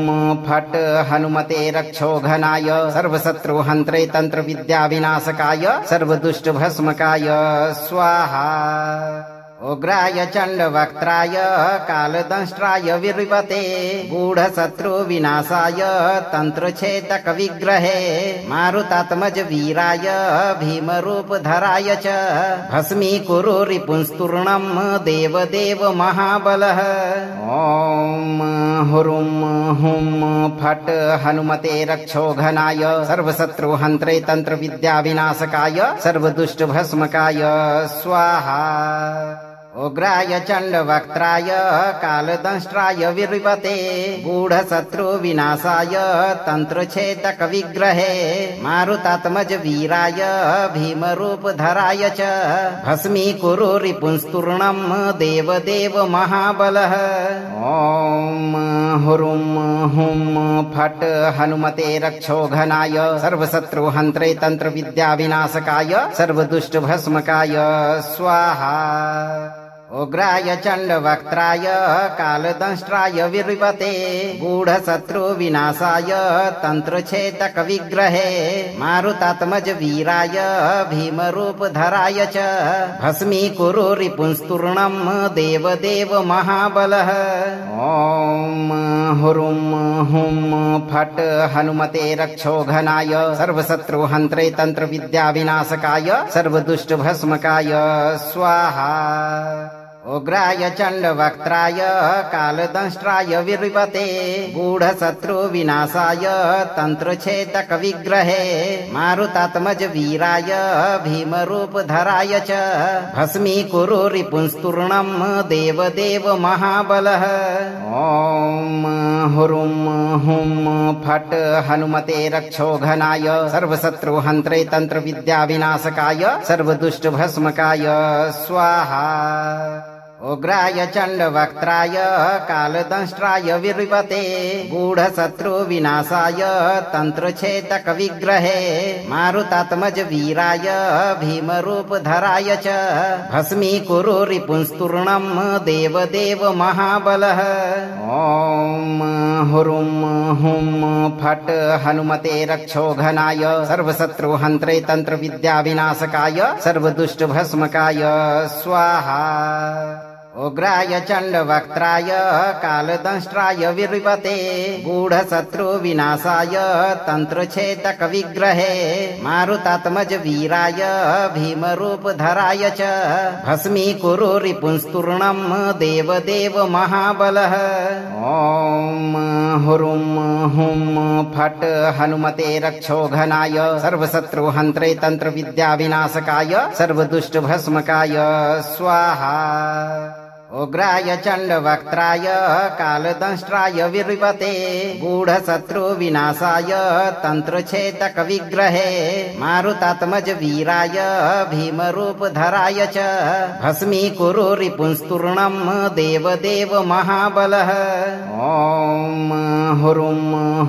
फट् हनुमते रक्षोघनाय सर्वशत्रुहन्त्रे तन्त्रविद्याविनाशकाय सर्वदुष्टभस्मकाय स्वाहा। उग्राय चण्डवक्त्राय कालदंष्ट्राय विर्वते गूढशत्रुविनाशाय तन्त्रच्छेदकविग्रहे मारुतात्मज वीराय भीमरूपधराय च भस्मीकुरु रिपुंस्तूर्णं देवदेव महाबलः। ॐ हुरुं हुं फट् हनुमते रक्षोघनाय सर्वशत्रुहन्त्रे तन्त्रविद्याविनाशकाय सर्वदुष्टभस्मकाय स्वाहा। उग्राय चण्डवक्त्राय कालदंष्ट्राय विर्वते गूढशत्रुविनाशाय तन्त्रच्छेदकविग्रहे मारुतात्मज वीराय भीमरूपधराय च भस्मीकुरु रिपुंस्तूर्णं देवदेव महाबलः। ॐ हुरुं हुं फट् हनुमते रक्षोघनाय सर्वशत्रुहन्त्रे तन्त्रविद्याविनाशकाय सर्वदुष्टभस्मकाय स्वाहा। उग्राय चण्डवक्त्राय कालदंष्ट्राय विर्वते गूढशत्रुविनाशाय तन्त्रच्छेदकविग्रहे मारुतात्मज वीराय भीमरूपधराय च भस्मीकुरु रिपुंस्तूर्णं देवदेव महाबलः। ॐ हुरुं हुं फट् हनुमते रक्षोघनाय सर्वशत्रुहन्त्रे तन्त्रविद्याविनाशकाय सर्वदुष्टभस्मकाय स्वाहा। उग्राय चण्डवक्त्राय कालदंष्ट्राय विर्वते गूढशत्रुविनाशाय तन्त्रच्छेदकविग्रहे मारुतात्मज वीराय भीमरूपधराय च भस्मीकुरु रिपुंस्तूर्णं देवदेव महाबलः। ॐ हुरुं हुं फट् हनुमते रक्षोघनाय सर्वशत्रुहन्त्रे तन्त्रविद्याविनाशकाय सर्वदुष्टभस्मकाय स्वाहा। उग्राय चण्डवक्त्राय कालदंष्ट्राय विर्वते गूढशत्रुविनाशाय तन्त्रच्छेदकविग्रहे मारुतात्मज वीराय भीमरूपधराय च भस्मीकुरु रिपुंस्तूर्णं देवदेव महाबलः। ॐ हुरुं हुं फट् हनुमते रक्षोघनाय सर्वशत्रुहन्त्रे तन्त्रविद्याविनाशकाय सर्वदुष्टभस्मकाय स्वाहा। उग्राय चण्डवक्त्राय कालदंष्ट्राय विर्वते गूढशत्रुविनाशाय तन्त्रच्छेदकविग्रहे मारुतात्मज वीराय भीमरूपधराय च भस्मीकुरु रिपुंस्तूर्णं देवदेव महाबलः। ॐ हुरुं हुं फट् हनुमते रक्षोघनाय सर्वशत्रुहन्त्रे तन्त्रविद्याविनाशकाय सर्वदुष्टभस्मकाय स्वाहा। उग्राय चण्डवक्त्राय कालदंष्ट्राय विर्वते गूढशत्रुविनाशाय तन्त्रच्छेदकविग्रहे मारुतात्मज वीराय भीमरूपधराय च भस्मीकुरु रिपुंस्तूर्णं देवदेव महाबलः। ॐ हुरुं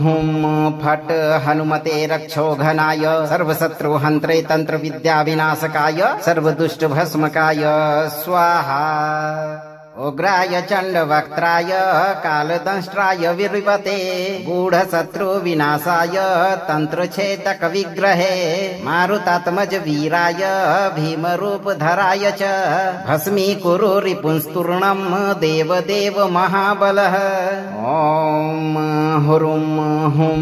हुं फट् हनुमते रक्षोघनाय सर्वशत्रुहन्त्रे तन्त्रविद्याविनाशकाय सर्वदुष्टभस्मकाय स्वाहा। उग्राय चण्डवक्त्राय कालदंष्ट्राय विर्वते गूढशत्रुविनाशाय तन्त्रच्छेदकविग्रहे मारुतात्मज वीराय भीमरूपधराय च भस्मीकुरु रिपुंस्तूर्णं देवदेव महाबलः। ॐ हुरुं हुं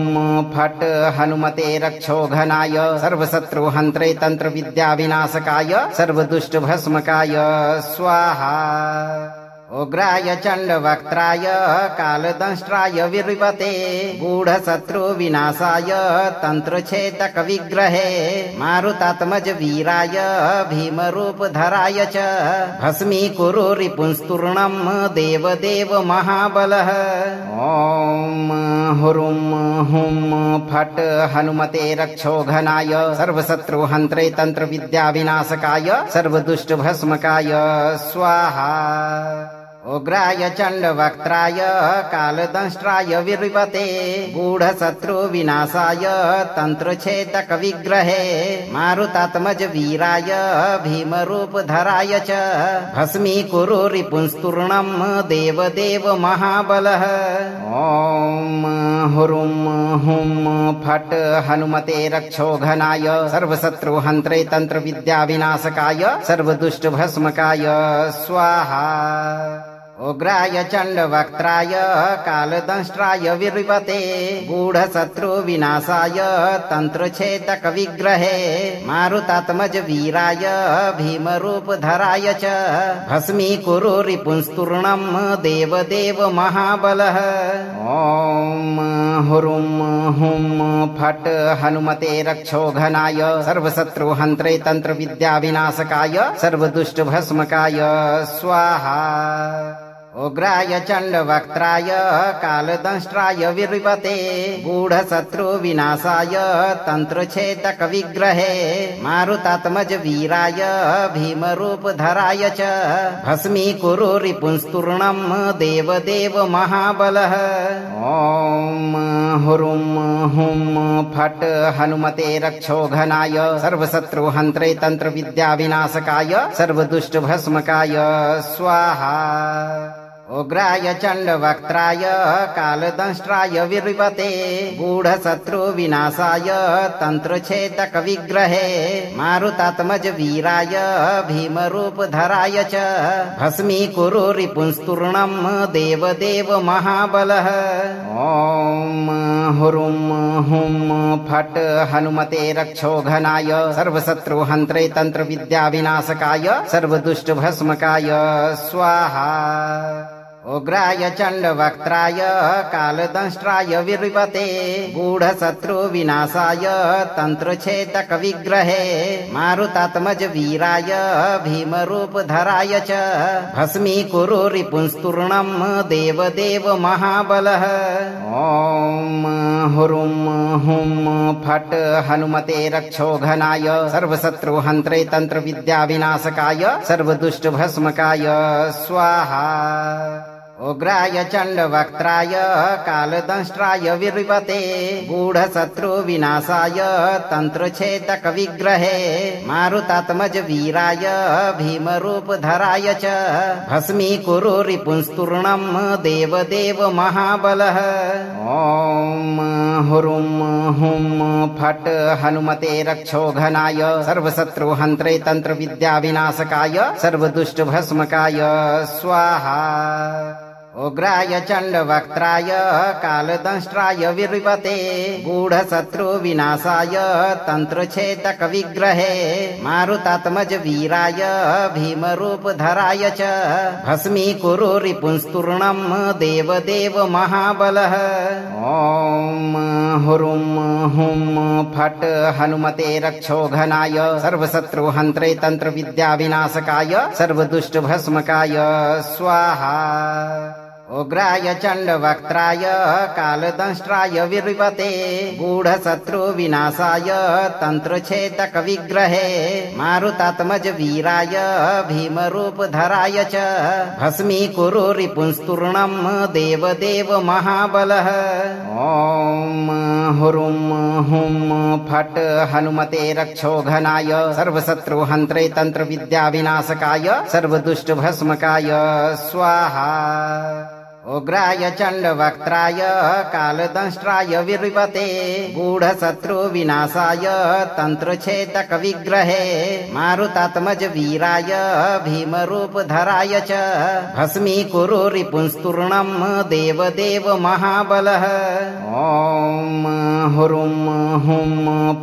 फट् हनुमते रक्षोघनाय सर्वशत्रुहन्त्रे तन्त्रविद्याविनाशकाय सर्वदुष्टभस्मकाय स्वाहा। उग्राय चण्डवक्त्राय कालदंष्ट्राय विर्वते गूढशत्रुविनाशाय तन्त्रच्छेदकविग्रहे मारुतात्मज वीराय भीमरूपधराय च भस्मीकुरु रिपुंस्तूर्णं देवदेव महाबलः। ॐ हुरुं हुं फट् हनुमते रक्षोघनाय सर्वशत्रुहन्त्रे तन्त्रविद्याविनाशकाय सर्वदुष्टभस्मकाय स्वाहा। उग्राय चण्डवक्त्राय कालदंष्ट्राय विर्वते गूढशत्रुविनाशाय तन्त्रच्छेदकविग्रहे मारुतात्मज वीराय भीमरूपधराय च भस्मीकुरु रिपुंस्तूर्णं देवदेव महाबलः। ॐ हुरुं हुं फट् हनुमते रक्षोघनाय सर्वशत्रुहन्त्रे तन्त्रविद्याविनाशकाय सर्वदुष्टभस्मकाय स्वाहा। उग्राय चण्डवक्त्राय कालदंष्ट्राय विर्वते गूढशत्रुविनाशाय तन्त्रच्छेदकविग्रहे मारुतात्मज वीराय भीमरूपधराय च भस्मीकुरु रिपुंस्तूर्णं देवदेव महाबलः। ॐ हुरुं हुं फट् हनुमते रक्षोघनाय सर्वशत्रुहन्त्रे तन्त्रविद्याविनाशकाय सर्वदुष्टभस्मकाय स्वाहा। उग्राय चण्डवक्त्राय कालदंष्ट्राय विर्वते गूढशत्रुविनाशाय तन्त्रच्छेदकविग्रहे मारुतात्मज वीराय भीमरूपधराय च भस्मीकुरु रिपुंस्तूर्णं देवदेव महाबलः। ॐ हुरुं हुं फट् हनुमते रक्षोघनाय सर्वशत्रुहन्त्रे तन्त्रविद्याविनाशकाय सर्वदुष्टभस्मकाय स्वाहा। उग्राय चण्डवक्त्राय कालदंष्ट्राय विर्वते गूढशत्रुविनाशाय तन्त्रच्छेदकविग्रहे मारुतात्मज वीराय भीमरूपधराय च भस्मीकुरु रिपुंस्तूर्णं देवदेव महाबलः। ॐ हुरुं हुं फट् हनुमते रक्षोघनाय सर्वशत्रुहन्त्रे तन्त्रविद्याविनाशकाय सर्वदुष्टभस्मकाय स्वाहा। उग्राय चण्डवक्त्राय कालदंष्ट्राय विर्वते गूढशत्रुविनाशाय तन्त्रच्छेदकविग्रहे मारुतात्मज वीराय भीमरूपधराय च भस्मीकुरु रिपुंस्तूर्णं देवदेव महाबलः। ॐ हुरुं हुं फट् हनुमते रक्षोघनाय सर्वशत्रुहन्त्रे तन्त्रविद्याविनाशकाय सर्वदुष्टभस्मकाय स्वाहा। उग्राय चण्डवक्त्राय कालदंष्ट्राय विर्वते गूढशत्रुविनाशाय तन्त्रच्छेदकविग्रहे मारुतात्मज वीराय भीमरूपधराय च भस्मीकुरु रिपुंस्तूर्णं देवदेव महाबलः। ॐ हुरुं हुं फट् हनुमते रक्षोघनाय सर्वशत्रुहन्त्रे तन्त्रविद्याविनाशकाय सर्वदुष्टभस्मकाय स्वाहा। उग्राय चण्डवक्त्राय कालदंष्ट्राय विर्वते गूढशत्रुविनाशाय तन्त्रच्छेदकविग्रहे मारुतात्मज वीराय भीमरूपधराय च भस्मीकुरु रिपुंस्तूर्णं देवदेव महाबलः। ॐ हुरुं हुं फट् हनुमते रक्षोघनाय सर्वशत्रुहन्त्रे तन्त्रविद्याविनाशकाय सर्वदुष्टभस्मकाय स्वाहा। उग्राय चण्डवक्त्राय कालदंष्ट्राय विर्वते गूढशत्रुविनाशाय तन्त्रच्छेदकविग्रहे मारुतात्मज वीराय भीमरूपधराय च भस्मीकुरु रिपुंस्तूर्णं देवदेव महाबलः। ॐ हुरुं हुं फट् हनुमते रक्षोघनाय सर्वशत्रुहन्त्रे तन्त्रविद्याविनाशकाय सर्वदुष्टभस्मकाय स्वाहा। उग्राय चण्डवक्त्राय कालदंष्ट्राय विर्वते गूढशत्रुविनाशाय तन्त्रच्छेदकविग्रहे मारुतात्मज वीराय भीमरूपधराय च भस्मीकुरु रिपुंस्तूर्णं देवदेव महाबलः। ॐ हुरुं हुं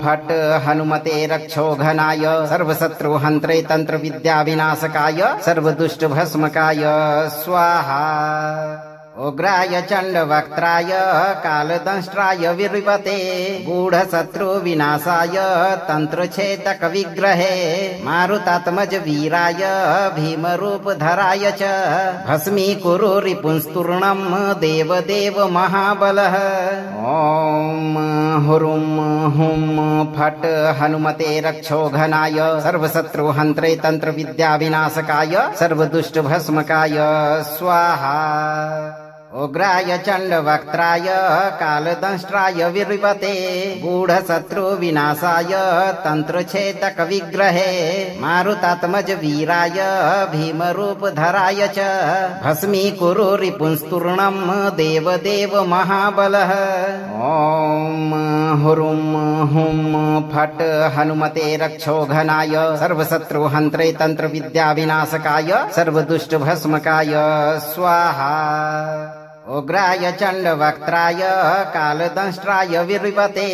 फट् हनुमते रक्षोघनाय सर्वशत्रुहन्त्रे तन्त्रविद्याविनाशकाय सर्वदुष्टभस्मकाय स्वाहा। उग्राय चण्डवक्त्राय कालदंष्ट्राय विर्वते गूढशत्रुविनाशाय तन्त्रच्छेदकविग्रहे मारुतात्मज वीराय भीमरूपधराय च भस्मीकुरु रिपुंस्तूर्णं देवदेव महाबलः। ॐ हुरुं हुं फट् हनुमते रक्षोघनाय सर्वशत्रुहन्त्रे तन्त्रविद्याविनाशकाय सर्वदुष्टभस्मकाय स्वाहा। उग्राय चण्डवक्त्राय कालदंष्ट्राय विर्वते गूढशत्रुविनाशाय तन्त्रच्छेदकविग्रहे मारुतात्मज वीराय भीमरूपधराय च भस्मीकुरु रिपुंस्तूर्णं देवदेव महाबलः। ॐ हुरुं हुं फट् हनुमते रक्षोघनाय सर्वशत्रुहन्त्रे तन्त्रविद्याविनाशकाय सर्वदुष्टभस्मकाय स्वाहा। उग्राय चण्डवक्त्राय कालदंष्ट्राय विर्वते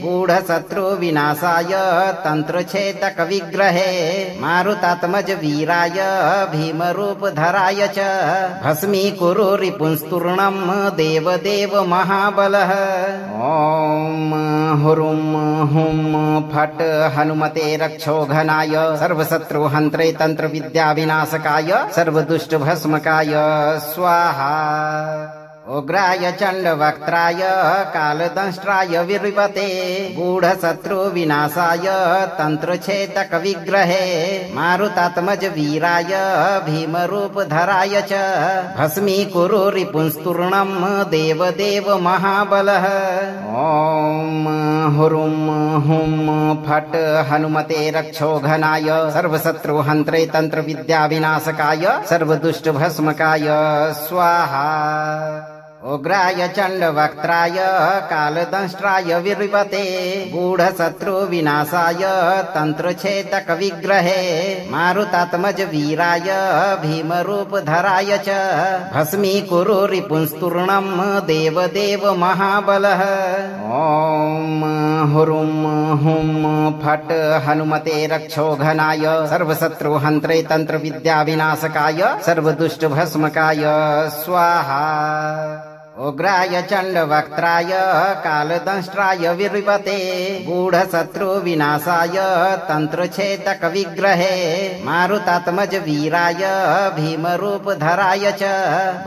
गूढशत्रुविनाशाय तन्त्रच्छेदकविग्रहे मारुतात्मज वीराय भीमरूपधराय च भस्मीकुरु रिपुंस्तूर्णं देवदेव महाबलः। ॐ हुरुं हुं फट् हनुमते रक्षोघनाय सर्वशत्रुहन्त्रे तन्त्रविद्याविनाशकाय सर्वदुष्टभस्मकाय स्वाहा। उग्राय चण्डवक्त्राय कालदंष्ट्राय विर्वते गूढशत्रुविनाशाय तन्त्रच्छेदकविग्रहे मारुतात्मज वीराय भीमरूपधराय च भस्मीकुरु रिपुंस्तूर्णं देवदेव महाबलः। ॐ हुरुं हुं फट् हनुमते रक्षोघनाय सर्वशत्रुहन्त्रे तन्त्रविद्याविनाशकाय सर्वदुष्टभस्मकाय स्वाहा। उग्राय चण्डवक्त्राय कालदंष्ट्राय विर्वते गूढशत्रुविनाशाय तन्त्रच्छेदकविग्रहे मारुतात्मज वीराय भीमरूपधराय च भस्मीकुरु रिपुंस्तूर्णं देवदेव महाबलः। ॐ हुरुं हुं फट् हनुमते रक्षोघनाय सर्वशत्रुहन्त्रे तन्त्रविद्याविनाशकाय सर्वदुष्टभस्मकाय स्वाहा। उग्राय चण्डवक्त्राय कालदंष्ट्राय विर्वते गूढशत्रुविनाशाय तन्त्रच्छेदकविग्रहे मारुतात्मज वीराय भीमरूपधराय च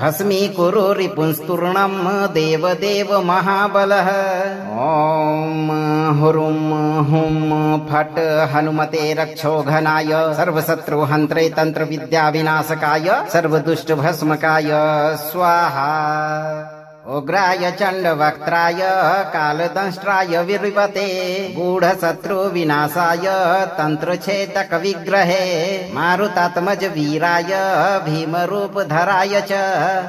भस्मीकुरु रिपुंस्तूर्णं देवदेव महाबलः। ॐ हुरुं हुं फट् हनुमते रक्षोघनाय सर्वशत्रुहन्त्रे तन्त्रविद्याविनाशकाय सर्वदुष्टभस्मकाय स्वाहा। उग्राय चण्डवक्त्राय कालदंष्ट्राय विर्वते गूढशत्रुविनाशाय तन्त्रच्छेदकविग्रहे मारुतात्मज वीराय भीमरूपधराय च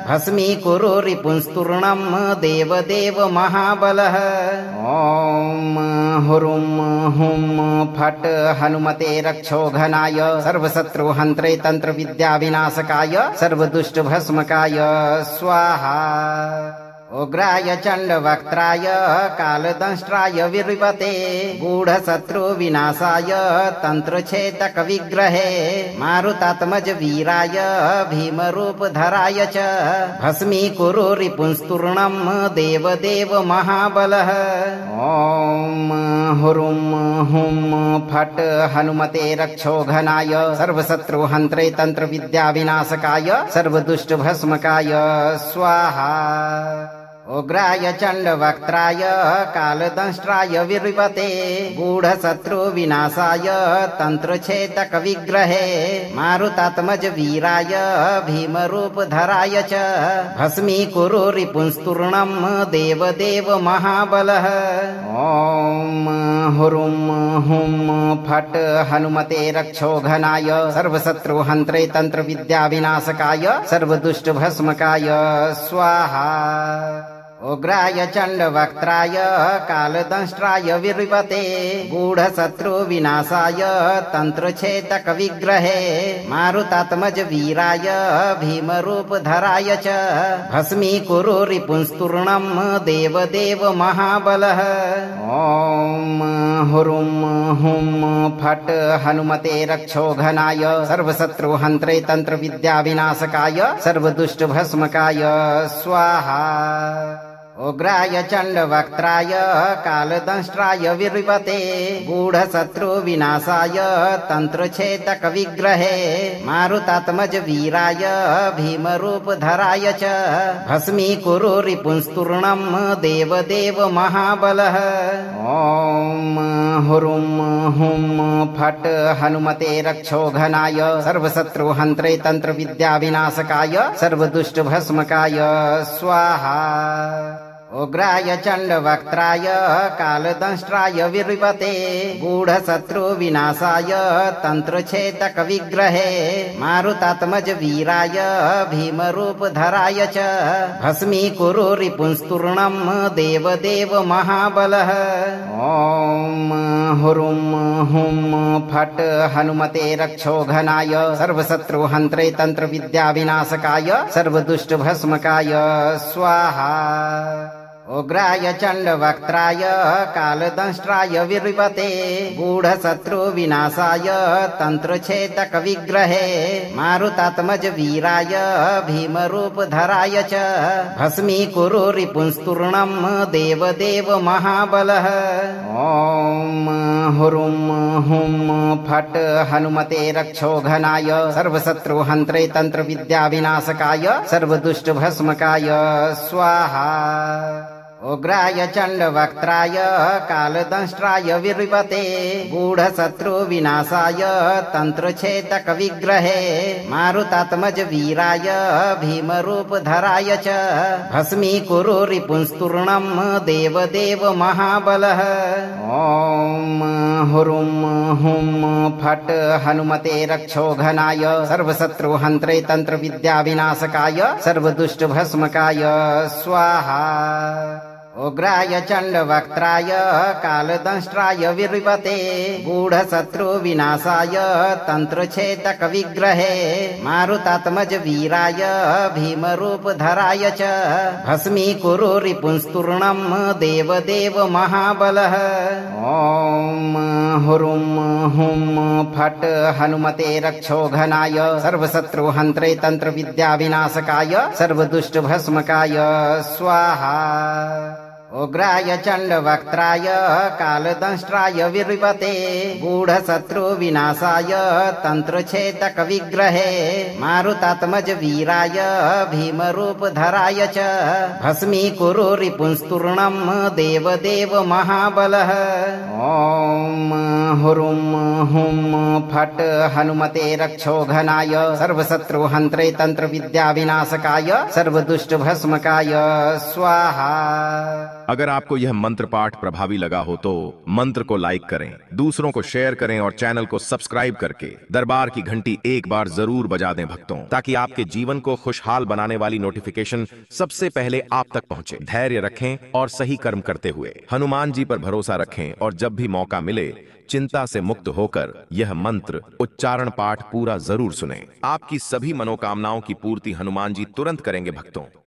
भस्मीकुरु रिपुंस्तूर्णं देवदेव महाबलः। ॐ हुरुं हुं फट् हनुमते रक्षोघनाय सर्वशत्रुहन्त्रे तन्त्रविद्याविनाशकाय सर्वदुष्टभस्मकाय स्वाहा। उग्राय चण्डवक्त्राय कालदंष्ट्राय विर्वते गूढशत्रुविनाशाय तन्त्रच्छेदकविग्रहे मारुतात्मज वीराय भीमरूपधराय च भस्मीकुरु रिपुंस्तूर्णं देवदेव महाबलः। ॐ हुरुं हुं फट् हनुमते रक्षोघनाय सर्वशत्रुहन्त्रे तन्त्रविद्याविनाशकाय सर्वदुष्टभस्मकाय स्वाहा। उग्राय चण्डवक्त्राय कालदंष्ट्राय विर्वते गूढशत्रुविनाशाय तन्त्रच्छेदकविग्रहे मारुतात्मज वीराय भीमरूपधराय च भस्मीकुरु रिपुंस्तूर्णं देवदेव महाबलः। ॐ हुरुं हुं फट् हनुमते रक्षोघनाय सर्वशत्रुहन्त्रे तन्त्रविद्याविनाशकाय सर्वदुष्टभस्मकाय स्वाहा। उग्राय चण्डवक्त्राय कालदंष्ट्राय विर्वते गूढशत्रुविनाशाय तन्त्रच्छेदकविग्रहे मारुतात्मज वीराय भीमरूपधराय च भस्मीकुरु रिपुंस्तूर्णं देवदेव महाबलः। ॐ हुरुं हुं फट् हनुमते रक्षोघनाय सर्वशत्रुहन्त्रे तन्त्रविद्याविनाशकाय सर्वदुष्टभस्मकाय स्वाहा। उग्राय चण्डवक्त्राय कालदंष्ट्राय विर्वते गूढशत्रुविनाशाय तन्त्रच्छेदकविग्रहे मारुतात्मज वीराय भीमरूपधराय च भस्मीकुरु रिपुंस्तूर्णं देवदेव महाबलः। ॐ हुरुं हुं फट् हनुमते रक्षोघनाय सर्वशत्रुहन्त्रे तन्त्रविद्याविनाशकाय सर्वदुष्टभस्मकाय स्वाहा। उग्राय चण्डवक्त्राय कालदंष्ट्राय विर्वते गूढशत्रुविनाशाय तन्त्रच्छेदकविग्रहे मारुतात्मज वीराय भीमरूपधराय च भस्मीकुरु रिपुंस्तूर्णं देवदेव महाबलः। ॐ हुरुं हुं फट् हनुमते रक्षोघनाय सर्वशत्रुहन्त्रे तन्त्रविद्याविनाशकाय सर्वदुष्टभस्मकाय स्वाहा। उग्राय चण्डवक्त्राय कालदंष्ट्राय विर्वते गूढशत्रुविनाशाय तन्त्रच्छेदकविग्रहे मारुतात्मज वीराय भीमरूपधराय च भस्मीकुरु रिपुंस्तूर्णं देवदेव महाबलः। ॐ हुरुं हुं फट् हनुमते रक्षोघनाय सर्वशत्रुहन्त्रे तन्त्रविद्याविनाशकाय सर्वदुष्टभस्मकाय स्वाहा। उग्राय चण्डवक्त्राय कालदंष्ट्राय विर्वते गूढशत्रुविनाशाय तन्त्रच्छेदकविग्रहे मारुतात्मज वीराय भीमरूपधराय च भस्मीकुरु रिपुंस्तूर्णं देवदेव महाबलः। ॐ हुरुं हुं फट् हनुमते रक्षोघनाय सर्वशत्रुहन्त्रे तन्त्रविद्याविनाशकाय सर्वदुष्टभस्मकाय स्वाहा। उग्राय चण्डवक्त्राय कालदंष्ट्राय विर्वते गूढशत्रुविनाशाय तन्त्रच्छेदकविग्रहे मारुतात्मज वीराय भीमरूपधराय च भस्मीकुरु रिपुंस्तूर्णं देवदेव महाबलः। ॐ हुरुं हुं फट् हनुमते रक्षोघनाय सर्वशत्रुहन्त्रे तन्त्रविद्याविनाशकाय सर्वदुष्टभस्मकाय स्वाहा। उग्राय चण्डवक्त्राय कालदंष्ट्राय विरिपते गूढशत्रु विनाशाय तन्त्रच्छेदक विग्रहे मारुतात्मज वीराय भीमरूपधराय च भस्मीकुरु रिपुंस्तूर्णं देवदेव महाबलः। ॐ हुरुं हुं फट् हनुमते रक्षोघनाय सर्वशत्रुहन्त्रे तंत्रविद्या विनाशकाय सर्वदुष्टभस्मकाय स्वाहा। अगर आपको यह मंत्र पाठ प्रभावी लगा हो तो मंत्र को लाइक करें, दूसरों को शेयर करें और चैनल को सब्सक्राइब करके दरबार की घंटी एक बार जरूर बजा दें भक्तों, ताकि आपके जीवन को खुशहाल बनाने वाली नोटिफिकेशन सबसे पहले आप तक पहुंचे। धैर्य रखें और सही कर्म करते हुए हनुमान जी पर भरोसा रखें और जब भी मौका मिले चिंता से मुक्त होकर यह मंत्र उच्चारण पाठ पूरा जरूर सुनें। आपकी सभी मनोकामनाओं की पूर्ति हनुमान जी तुरंत करेंगे भक्तों।